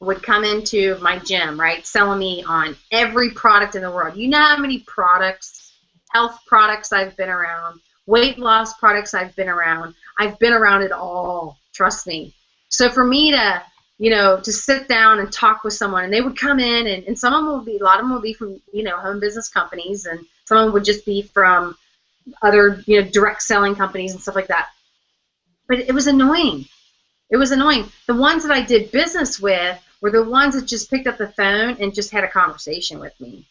Speaker 1: would come into my gym, right, selling me on every product in the world. You know how many products, health products I've been around, weight loss products I've been around. I've been around it all, trust me. So for me to, to sit down and talk with someone, and they would come in, and some of them a lot of them will be from, home business companies, and some of them would just be from other, direct selling companies and stuff like that. But it was annoying. It was annoying. The ones that I did business with were the ones that just picked up the phone and just had a conversation with me.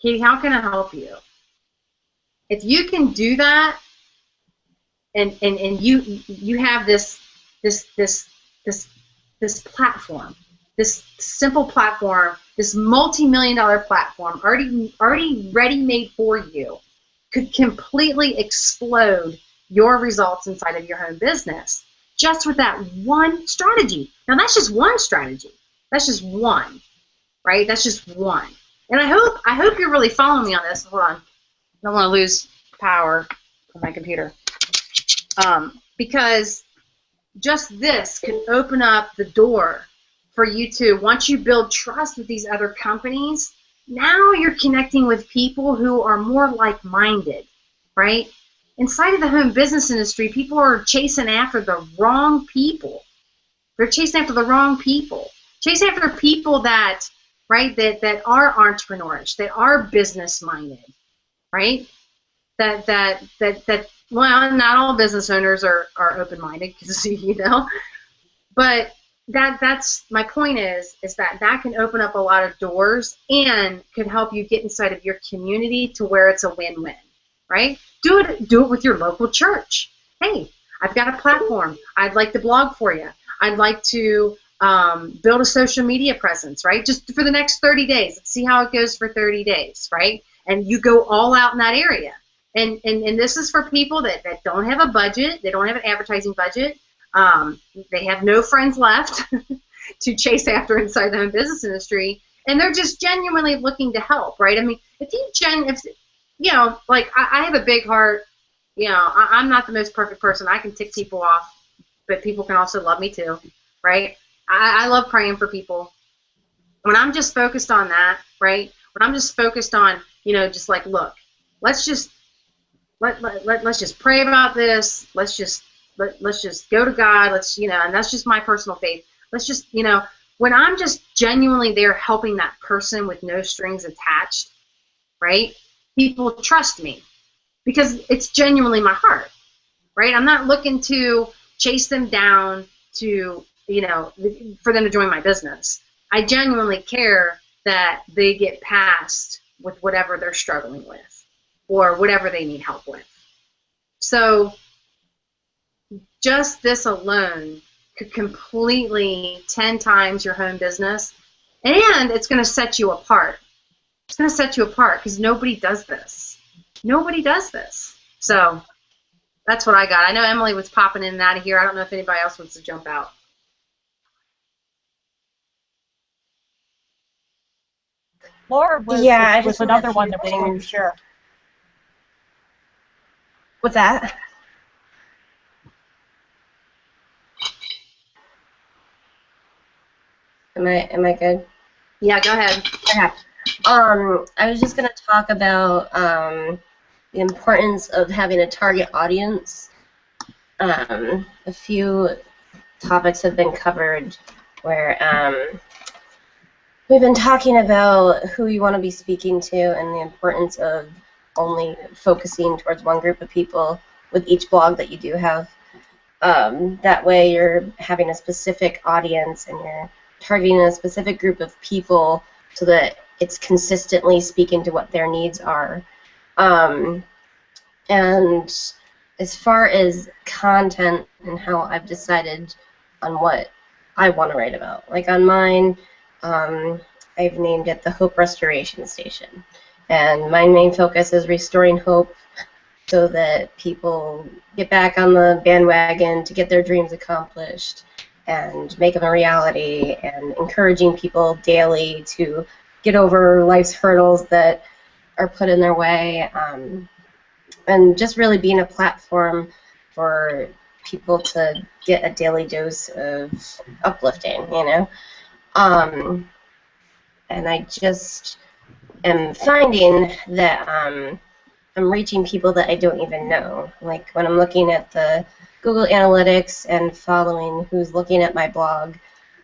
Speaker 1: Katie, how can I help you? If you can do that, and you have this platform, this simple platform, this multi-million-dollar platform already ready-made for you, could completely explode your results inside of your home business just with that one strategy. Now, that's just one strategy. That's just one, right? That's just one. And I hope you're really following me on this. Hold on. I don't want to lose power on my computer. Because just this can open up the door for you to, once you build trust with these other companies, now you're connecting with people who are more like-minded, right? inside of the home business industry, people are chasing after the wrong people. They're chasing after the wrong people. Chasing after people that, right, that are entrepreneurish, that are business minded, right? That well, not all business owners are open minded, because you know, but that's my point is that can open up a lot of doors and could help you get inside of your community to where it's a win-win, right? Do it with your local church. Hey, I've got a platform. I'd like to blog for you. I'd like to build a social media presence, right? Just for the next 30 days. Let's see how it goes for 30 days, right? And you go all out in that area. And this is for people that don't have a budget. They don't have an advertising budget. They have no friends left to chase after inside the home business industry, and they're just genuinely looking to help, right? I mean, if you know, like I have a big heart. You know, I'm not the most perfect person. I can tick people off, but people can also love me too, right? I love praying for people. When I'm just focused on that, right? When I'm just focused on, you know, just like, look, let's just pray about this. Let's just go to God. Let's, you know, and that's just my personal faith. Let's just, you know, when I'm just genuinely there helping that person with no strings attached, right? People trust me because it's genuinely my heart, right? I'm not looking to chase them down to, you know, for them to join my business. I genuinely care that they get past with whatever they're struggling with or whatever they need help with. So just this alone could completely 10 times your home business, and it's going to set you apart. It's going to set you apart because nobody does this. Nobody does this. So that's what I got. I know Emily was popping in and out of here. I don't know if anybody else wants to jump out.
Speaker 2: Laura was another one that was going to share.
Speaker 4: What's that? Am I good?
Speaker 1: Yeah, go ahead.
Speaker 4: Okay. I was just going to talk about the importance of having a target audience. A few topics have been covered where we've been talking about who you want to be speaking to and the importance of only focusing towards one group of people with each blog that you do have. That way you're having a specific audience and you're targeting a specific group of people so that it's consistently speaking to what their needs are. And as far as content and how I've decided on what I want to write about, like on mine, I've named it the Hope Restoration Station. And my main focus is restoring hope so that people get back on the bandwagon to get their dreams accomplished and make them a reality, and encouraging people daily to get over life's hurdles that are put in their way, and just really being a platform for people to get a daily dose of uplifting, you know. And I just am finding that I'm reaching people that I don't even know. Like when I'm looking at the Google Analytics and following who's looking at my blog,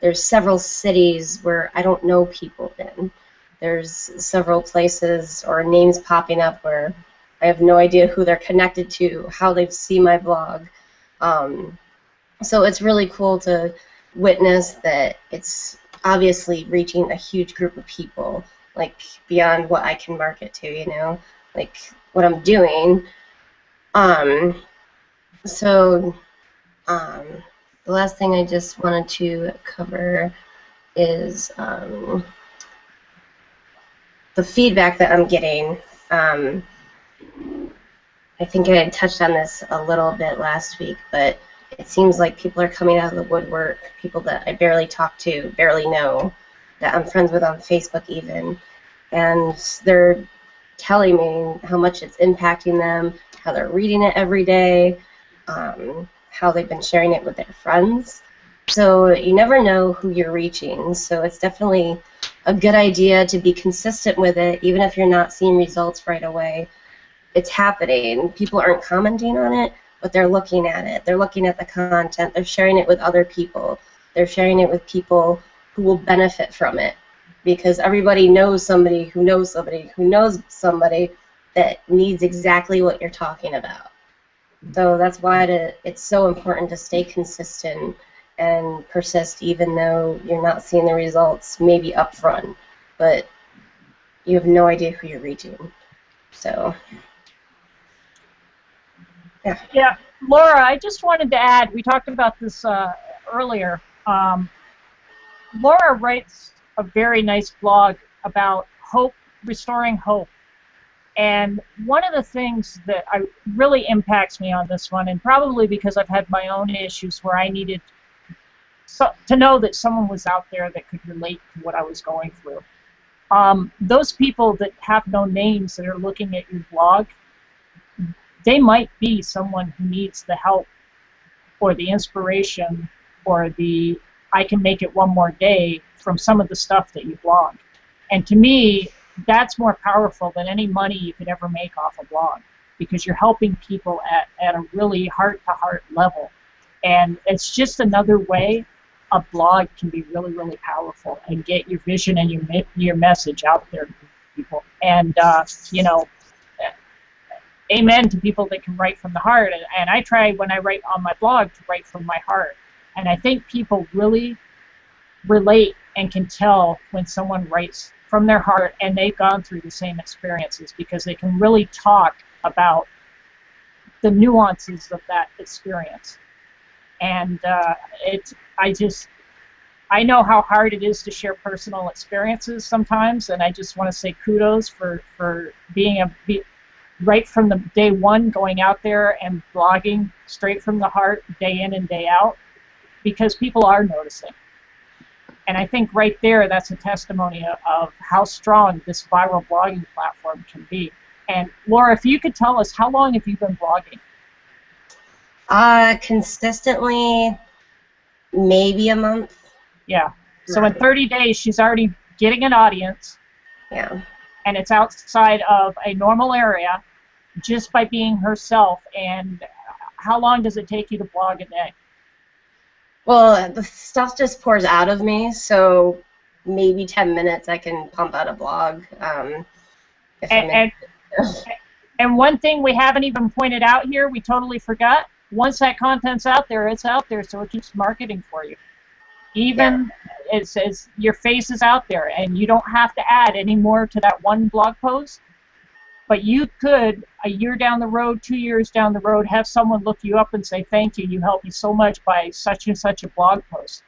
Speaker 4: there's several cities where I don't know people in. There's several places or names popping up where I have no idea who they're connected to, how they've seen my blog. So it's really cool to witness that it's obviously reaching a huge group of people, like beyond what I can market to, you know, like what I'm doing. So the last thing I just wanted to cover is the feedback that I'm getting. I think I had touched on this a little bit last week, but it seems like people are coming out of the woodwork, people that I barely talk to, barely know, that I'm friends with on Facebook even, and they're telling me how much it's impacting them, how they're reading it every day, how they've been sharing it with their friends. So you never know who you're reaching, so it's definitely a good idea to be consistent with it, even if you're not seeing results right away. it's happening. People aren't commenting on it, but they're looking at it. They're looking at the content. They're sharing it with other people. They're sharing it with people who will benefit from it, because everybody knows somebody who knows somebody who knows somebody that needs exactly what you're talking about. So that's why it's so important to stay consistent and persist, even though you're not seeing the results maybe up front, but you have no idea who you're reaching. So, yeah.
Speaker 2: Yeah, Laura, I just wanted to add, we talked about this earlier. Laura writes a very nice blog about hope, restoring hope. And one of the things that really impacts me on this one, and probably because I've had my own issues where I needed to know that someone was out there that could relate to what I was going through. Those people that have no names that are looking at your blog, they might be someone who needs the help or the inspiration or the I can make it one more day from some of the stuff that you blog. And to me, that's more powerful than any money you could ever make off a blog, because you're helping people at a really heart-to-heart level. And it's just another way a blog can be really, really powerful and get your vision and your message out there to people. And, you know, amen to people that can write from the heart. And I try, when I write on my blog, to write from my heart. And I think people really relate and can tell when someone writes from their heart and they've gone through the same experiences, because they can really talk about the nuances of that experience. And I know how hard it is to share personal experiences sometimes, and I just want to say kudos for being right from the day one, going out there and blogging straight from the heart, day in and day out, because people are noticing. And I think right there, that's a testimony of how strong this viral blogging platform can be. And Laura, if you could tell us, how long have you been blogging?
Speaker 4: Consistently, maybe a month.
Speaker 2: Yeah. So in 30 days, she's already getting an audience.
Speaker 4: Yeah.
Speaker 2: And it's outside of a normal area just by being herself. And how long does it take you to blog a day?
Speaker 4: Well, the stuff just pours out of me, so maybe 10 minutes I can pump out a blog.
Speaker 2: And one thing we haven't even pointed out here, we totally forgot, once that content's out there, it's out there, so it keeps marketing for you. Even it says your face is out there, and you don't have to add any more to that one blog post. But you could, a year down the road, 2 years down the road, have someone look you up and say, thank you, you helped me so much by such and such a blog post.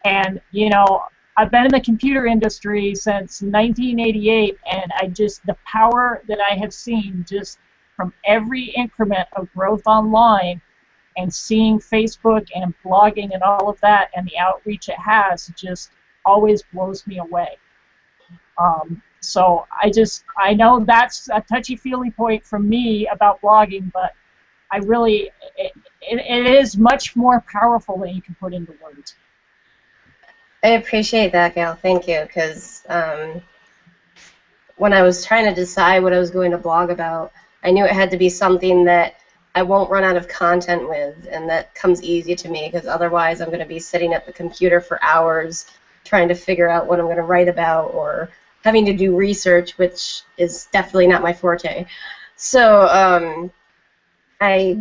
Speaker 2: And, you know, I've been in the computer industry since 1988, and the power that I have seen just from every increment of growth online and seeing Facebook and blogging and all of that and the outreach it has just always blows me away. So I know that's a touchy-feely point from me about blogging, but I really, it is much more powerful than you can put into words.
Speaker 4: I appreciate that, Gail. Thank you, because when I was trying to decide what I was going to blog about, I knew it had to be something that I won't run out of content with and that comes easy to me, because otherwise I'm going to be sitting at the computer for hours trying to figure out what I'm going to write about, or having to do research, which is definitely not my forte. So I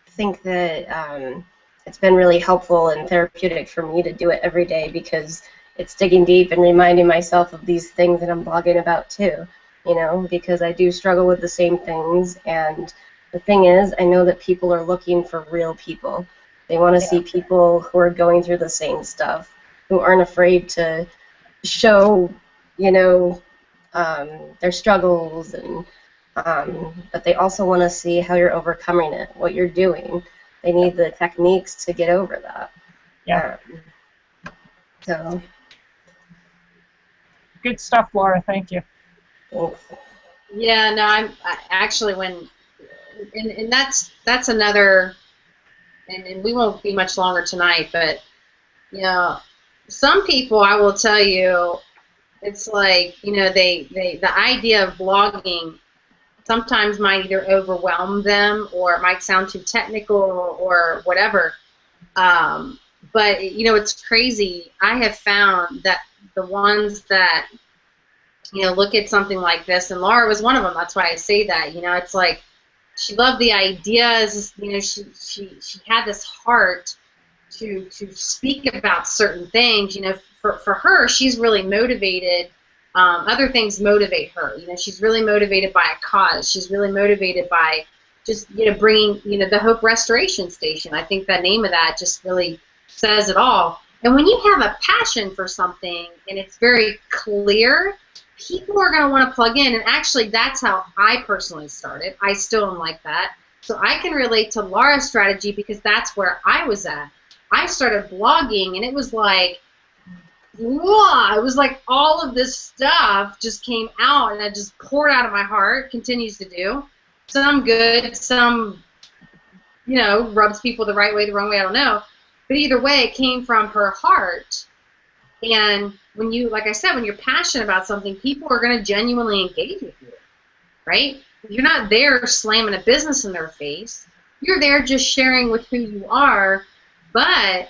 Speaker 4: think that it's been really helpful and therapeutic for me to do it every day, because it's digging deep and reminding myself of these things that I'm blogging about too, you know, because I do struggle with the same things. And the thing is, I know that people are looking for real people. They want to see people who are going through the same stuff, who aren't afraid to show, you know, their struggles, and but they also want to see how you're overcoming it, what you're doing. They need the techniques to get over that.
Speaker 2: Yeah.
Speaker 4: So.
Speaker 2: Good stuff, Laura. Thank you.
Speaker 4: Thanks.
Speaker 1: Yeah, no, I actually, and that's another, and we won't be much longer tonight, but, you know, some people, I will tell you, it's like, you know, the idea of blogging sometimes might either overwhelm them or it might sound too technical or whatever. But you know, it's crazy. I have found that the ones that, you know, look at something like this, and Laura was one of them. That's why I say that. You know, it's like she loved the ideas. You know, she had this heart to speak about certain things. You know, for her, she's really motivated. Other things motivate her. You know, she's really motivated by a cause. She's really motivated by just, you know, bringing, you know, the Hope Restoration Station. I think the name of that just really says it all. And when you have a passion for something and it's very clear, people are going to want to plug in. And actually, that's how I personally started. I still am like that. So I can relate to Laura's strategy because that's where I was at. I started blogging, and it was like, whoa, it was like all of this stuff just came out, and I just poured out of my heart, continues to do. Some good, some, you know, rubs people the right way, the wrong way, I don't know. But either way, it came from her heart. And when you, like I said, when you're passionate about something, people are going to genuinely engage with you, right? You're not there slamming a business in their face. You're there just sharing with who you are, but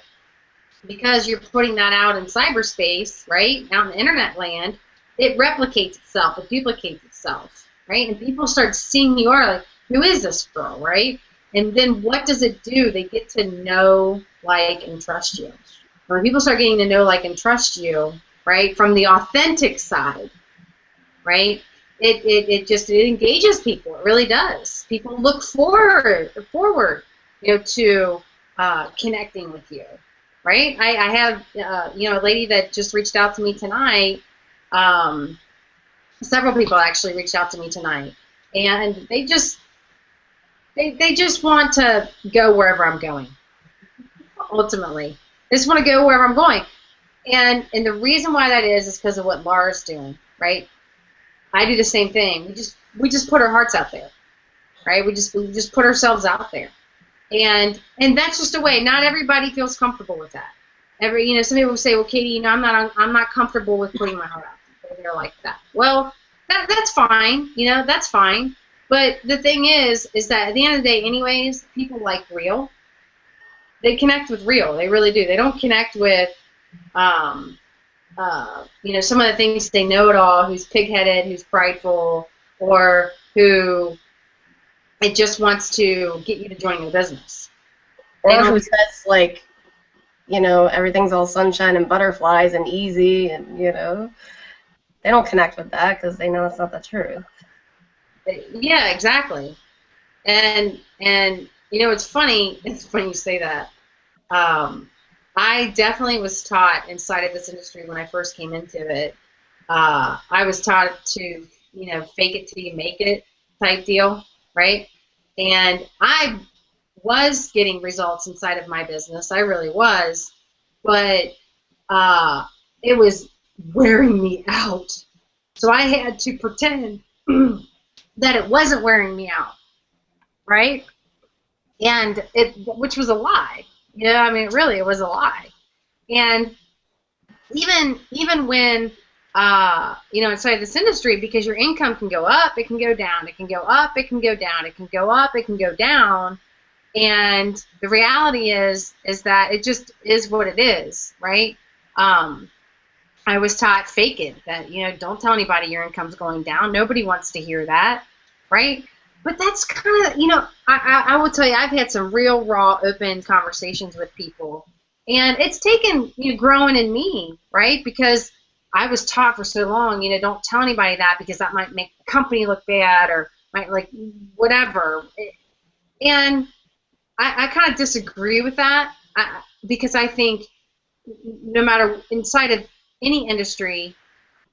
Speaker 1: because you're putting that out in cyberspace, right, out in the internet land, it replicates itself, it duplicates itself, right? And people start seeing who you are, like, who is this girl, right? And then what does it do? They get to know, like, and trust you. When people start getting to know, like, and trust you, right, from the authentic side, right, it engages people. It really does. People look forward, you know, to connecting with you, right? I have, you know, a lady that just reached out to me tonight. Several people actually reached out to me tonight, and they just want to go wherever I'm going. Ultimately, they just want to go wherever I'm going, and the reason why that is because of what Laura's doing, right? I do the same thing. We just put our hearts out there, right? We just put ourselves out there, and that's just a way. Not everybody feels comfortable with that. You know, some people say, well, Katie, you know, I'm not comfortable with putting my heart out there. They're like that. Well, that's fine. You know, that's fine. But the thing is that at the end of the day, anyways, people like real. They connect with real. They really do. They don't connect with, you know, some of the things they know it all, who's pig-headed, who's prideful, or who it just wants to get you to join your business.
Speaker 4: Or who says, like, you know, everything's all sunshine and butterflies and easy, and, you know, they don't connect with that because they know it's not the truth.
Speaker 1: Yeah, exactly. And you know, it's funny you say that. I definitely was taught inside of this industry when I first came into it. I was taught to, you know, fake it till you make it type deal, right? And I was getting results inside of my business. I really was, but it was wearing me out. So I had to pretend that it wasn't wearing me out, right? And which was a lie. You know, I mean, really, it was a lie. And even when, you know, inside this industry, because your income can go up, it can go down, it can go up, it can go down, it can go up, it can go down. And the reality is that it just is what it is, right? I was taught fake it, that, you know, don't tell anybody your income's going down. Nobody wants to hear that, right? But that's kind of, you know, I will tell you, I've had some real raw, open conversations with people, and it's taken, you know, growing in me, right? Because I was taught for so long, you know, don't tell anybody that because that might make the company look bad or might, like, whatever. And I kind of disagree with that because I think no matter inside of any industry,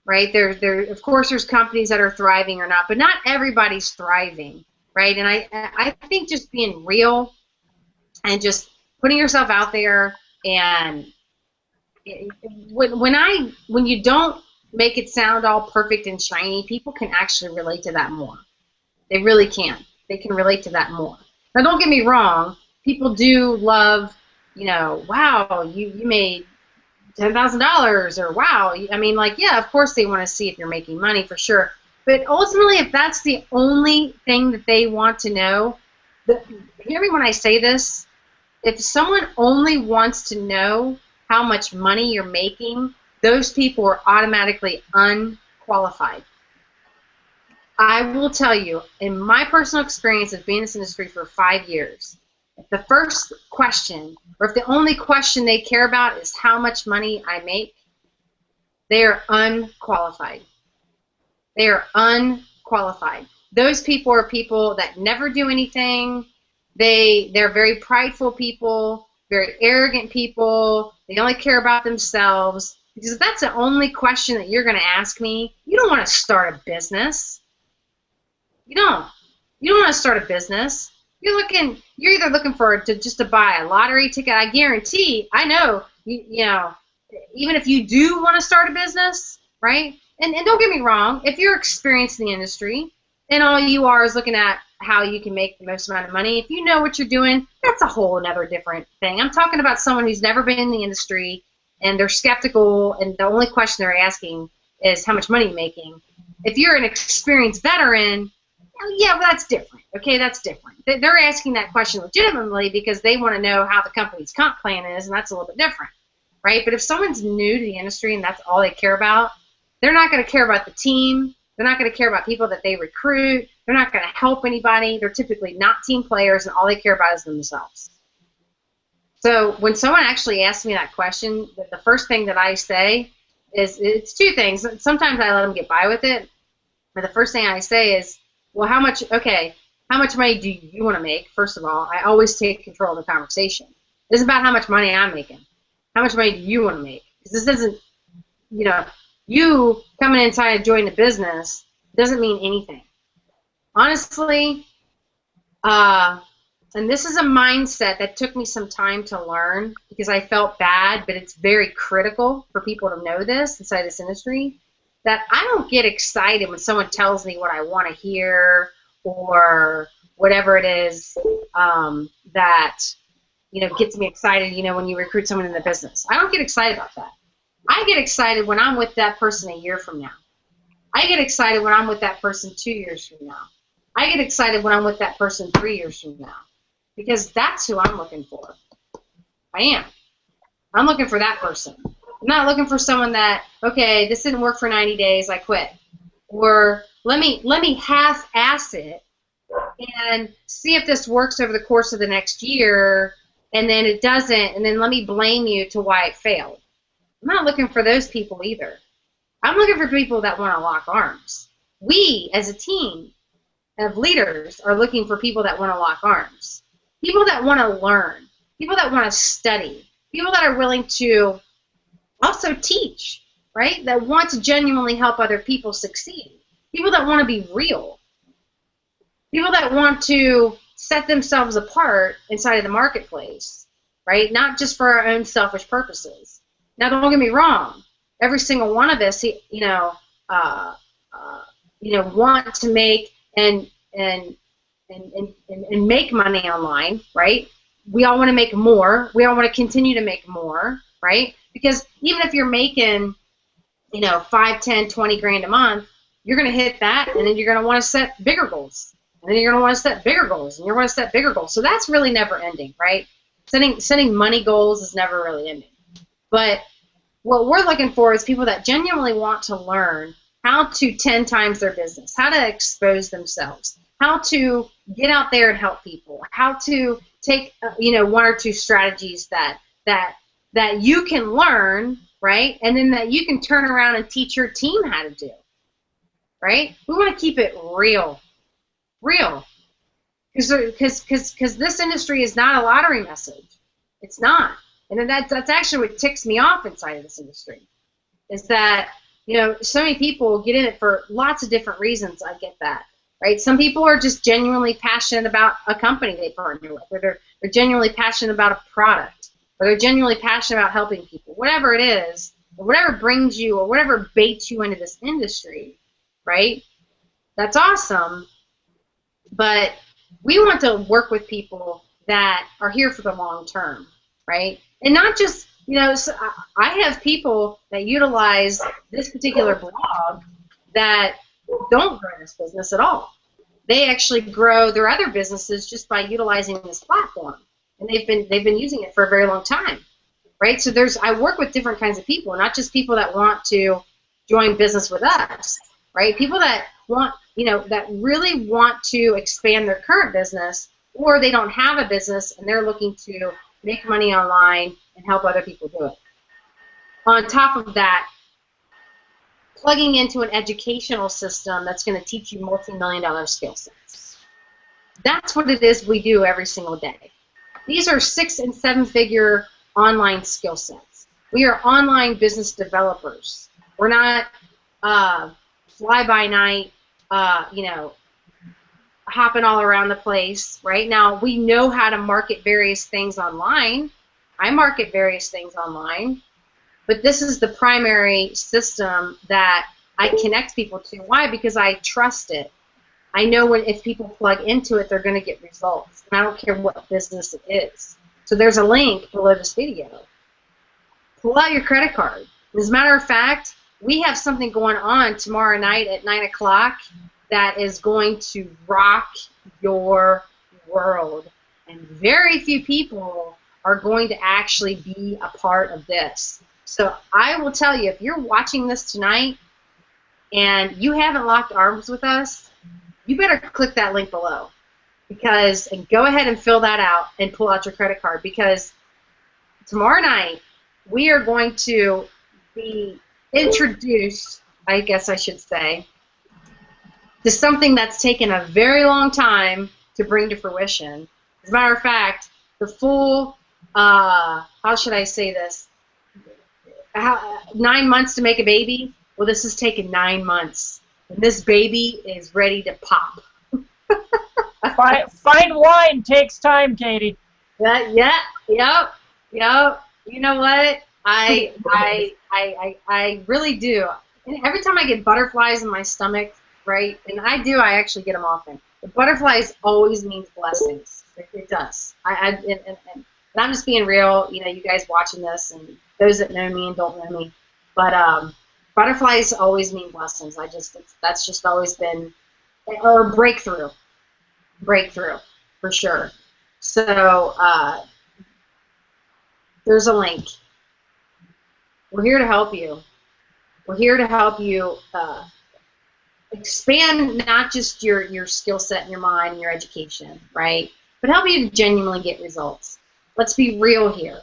Speaker 1: right, there of course there's companies that are thriving or not, but not everybody's thriving, right? And I think just being real and just putting yourself out there, and when you don't make it sound all perfect and shiny, people can actually relate to that more. They really can. They can relate to that more. Now, don't get me wrong. People do love, you know, wow, you made $10,000, or wow. I mean, like, yeah, of course they want to see if you're making money for sure. But ultimately, if that's the only thing that they want to know, hear me when I say this, if someone only wants to know how much money you're making, those people are automatically unqualified. I will tell you, in my personal experience of being in this industry for 5 years, if the first question, or if the only question they care about is how much money I make, they are unqualified. They are unqualified. Those people are people that never do anything. They're very prideful people, very arrogant people. They only care about themselves. Because if that's the only question that you're going to ask me, you don't want to start a business. You don't. You don't want to start a business. You're either looking just to buy a lottery ticket. I guarantee, I know, you know, even if you do want to start a business, right? And don't get me wrong, if you're experienced in the industry and all you are is looking at how you can make the most amount of money, if you know what you're doing, that's a whole another different thing. I'm talking about someone who's never been in the industry and they're skeptical and the only question they're asking is how much money you're making. If you're an experienced veteran, yeah, well, that's different. Okay, that's different. They're asking that question legitimately because they want to know how the company's comp plan is, and that's a little bit different, right? But if someone's new to the industry and that's all they care about, they're not going to care about the team. They're not going to care about people that they recruit. They're not going to help anybody. They're typically not team players, and all they care about is themselves. So when someone actually asks me that question, the first thing that I say is, it's two things. Sometimes I let them get by with it, but the first thing I say is, well, how much money do you want to make? First of all, I always take control of the conversation. This is about how much money I'm making. How much money do you want to make? Because this doesn't, you know, you coming inside and joining the business doesn't mean anything. Honestly, and this is a mindset that took me some time to learn because I felt bad, but it's very critical for people to know this inside this industry, that I don't get excited when someone tells me what I want to hear or whatever it is that, you know, gets me excited, you know, when you recruit someone in the business. I don't get excited about that. I get excited when I'm with that person a year from now. I get excited when I'm with that person 2 years from now. I get excited when I'm with that person 3 years from now. Because that's who I'm looking for. I am. I'm looking for that person. I'm not looking for someone that, okay, this didn't work for 90 days, I quit. Or let me half-ass it and see if this works over the course of the next year, and then it doesn't, and then let me blame you to why it failed. I'm not looking for those people either. I'm looking for people that want to lock arms. We, as a team of leaders, are looking for people that want to lock arms. People that want to learn. People that want to study. People that are willing to also teach, right? That want to genuinely help other people succeed. People that want to be real. People that want to set themselves apart inside of the marketplace, right? Not just for our own selfish purposes. Now, don't get me wrong. Every single one of us, want to make and make money online, right? We all want to make more. We all want to continue to make more, right? Because even if you're making, 5, 10, 20 grand a month, you're going to hit that, and then you're going to want to set bigger goals. And then you're going to want to set bigger goals, and you're going to set bigger goals. So that's really never ending, right? Setting money goals is never really ending. But what we're looking for is people that genuinely want to learn how to 10 times their business, how to expose themselves, how to get out there and help people, how to take, 1 or 2 strategies that you can learn, right? And then that you can turn around and teach your team how to do, right? We want to keep it real. Because this industry is not a lottery message. It's not. And that's actually what ticks me off inside of this industry, is that, so many people get in it for lots of different reasons. I get that, right? Some people are just genuinely passionate about a company they partner with, or they're genuinely passionate about a product, or they're genuinely passionate about helping people. Whatever it is, or whatever brings you, or whatever baits you into this industry, right? That's awesome, but we want to work with people that are here for the long term, right? And not just, so I have people that utilize this particular blog that don't grow this business at all. They actually grow their other businesses just by utilizing this platform, and they've been using it for a very long time, right? So I work with different kinds of people, not just people that want to join business with us, right? People that want, that really want to expand their current business, or they don't have a business and they're looking to make money online and help other people do it. On top of that, plugging into an educational system that's going to teach you multi-million-dollar skill sets. That's what it is we do every single day. These are 6- and 7-figure online skill sets. We are online business developers. We're not fly-by-night, hopping all around the place. Right now, we know how to market various things online. I market various things online. But this is the primary system that I connect people to. Why? Because I trust it. I know if people plug into it, they're going to get results. And I don't care what business it is. So there's a link below this video. Pull out your credit card. As a matter of fact, we have something going on tomorrow night at 9 o'clock that is going to rock your world. And very few people are going to actually be a part of this. So I will tell you, if you're watching this tonight and you haven't locked arms with us, you better click that link below, and go ahead and fill that out and pull out your credit card, because tomorrow night we are going to be introduced, I guess I should say, to something that's taken a very long time to bring to fruition. As a matter of fact, the full, how should I say this? 9 months to make a baby. Well, this has taken 9 months, and this baby is ready to pop.
Speaker 2: Fine wine takes time, Katie.
Speaker 1: Yep. You know what? I really do. And every time I get butterflies in my stomach, right? And I actually get them often. The butterflies always means blessings. It does. And I'm just being real. You guys watching this, and those that know me and don't know me, but butterflies always mean blessings. That's just always been, or breakthrough for sure. So there's a link. We're here to help you. We're here to help you expand not just your skill set and your mind and your education, right? But help you to genuinely get results. Let's be real here.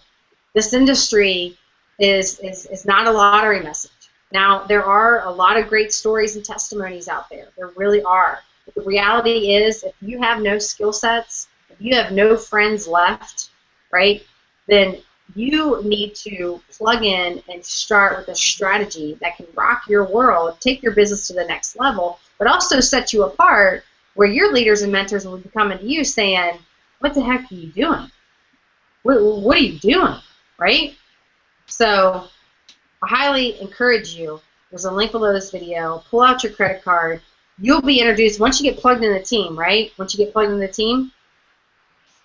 Speaker 1: This industry is not a lottery message. Now, there are a lot of great stories and testimonies out there. There really are. But the reality is, if you have no skill sets, if you have no friends left, right, then you need to plug in and start with a strategy that can rock your world, take your business to the next level, but also set you apart, where your leaders and mentors will be coming to you saying, what the heck are you doing? What are you doing, right? So I highly encourage you. There's a link below this video. Pull out your credit card. You'll be introduced once you get plugged in the team, right? Once you get plugged in the team,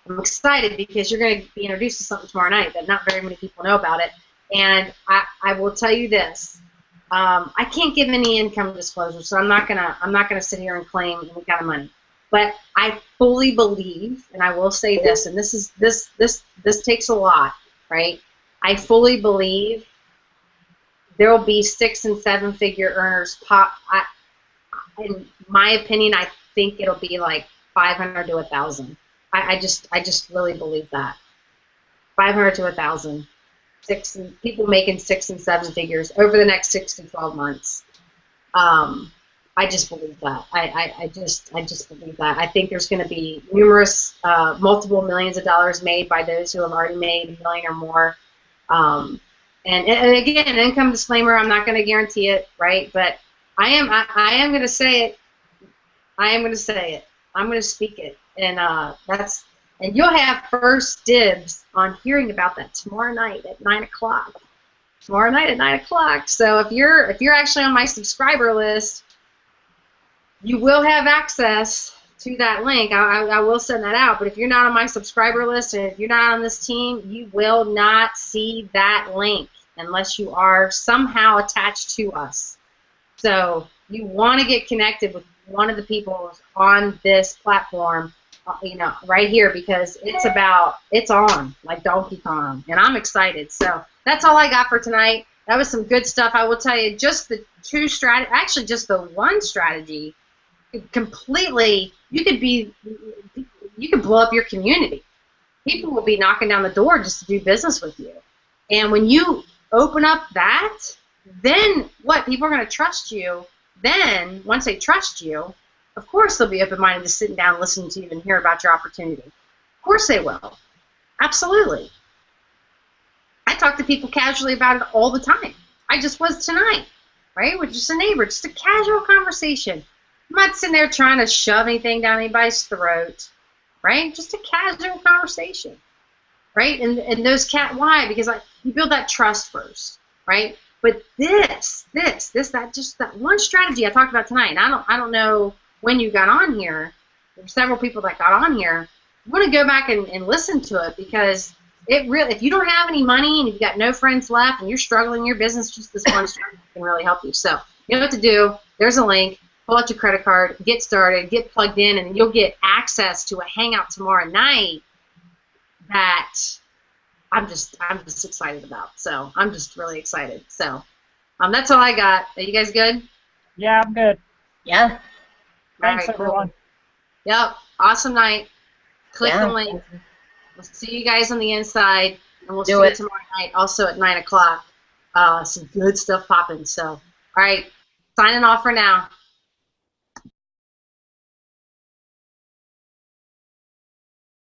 Speaker 1: I'm excited because you're going to be introduced to something tomorrow night that not very many people know about it. And I will tell you this: I can't give any income disclosure, so I'm not gonna sit here and claim any kind of money. But I fully believe, and I will say this, and this takes a lot, right? I fully believe there will be 6- and 7-figure earners pop. In my opinion, I think it'll be like 500 to 1,000. I just really believe that. 500 to 1,000. People making 6 and 7 figures over the next 6 to 12 months. I just believe that. I just believe that. I think there's going to be numerous, multiple millions of dollars made by those who have already made $1 million or more. And again, income disclaimer, I'm not going to guarantee it, right? But I am going to say it. I am going to say it. I'm going to speak it, and and you'll have first dibs on hearing about that tomorrow night at 9 o'clock. Tomorrow night at 9 o'clock. So if you're actually on my subscriber list, you will have access to that link. I will send that out. But if you're not on my subscriber list and if you're not on this team, you will not see that link unless you are somehow attached to us. So you want to get connected with one of the people on this platform, you know, right here, because it's on like Donkey Kong, and I'm excited. So that's all I got for tonight. That was some good stuff. I will tell you, just the actually just the one strategy, completely, you could blow up your community. People will be knocking down the door just to do business with you. And when you open up that, then what? People are going to trust you. Then, once they trust you, of course they'll be open-minded to sitting down, listening to you, and hear about your opportunity. Of course they will. Absolutely. I talk to people casually about it all the time. I just was tonight, right? With just a neighbor, just a casual conversation. I'm not sitting there trying to shove anything down anybody's throat, right? Just a casual conversation, right? And those why? Because you build that trust first, right? But that one strategy I talked about tonight, and I don't know when you got on here. There were several people that got on here. You want to go back and listen to it, because it really, if you don't have any money and you've got no friends left and you're struggling in your business, just this one strategy can really help you. So you know what to do. There's a link. Pull out your credit card, get started, get plugged in, and you'll get access to a hangout tomorrow night that I'm just excited about. So I'm just really excited. So that's all I got. Are you guys good?
Speaker 2: Yeah, I'm good.
Speaker 4: Yeah.
Speaker 2: Thanks,
Speaker 1: All right,
Speaker 2: everyone.
Speaker 1: cool. Yep. Awesome night. Click
Speaker 4: Yeah.
Speaker 1: the link. We'll see you guys on the inside, and we'll see
Speaker 4: Do
Speaker 1: you
Speaker 4: it.
Speaker 1: tomorrow night also at 9 o'clock. Some good stuff popping. So, all right. Signing off for now.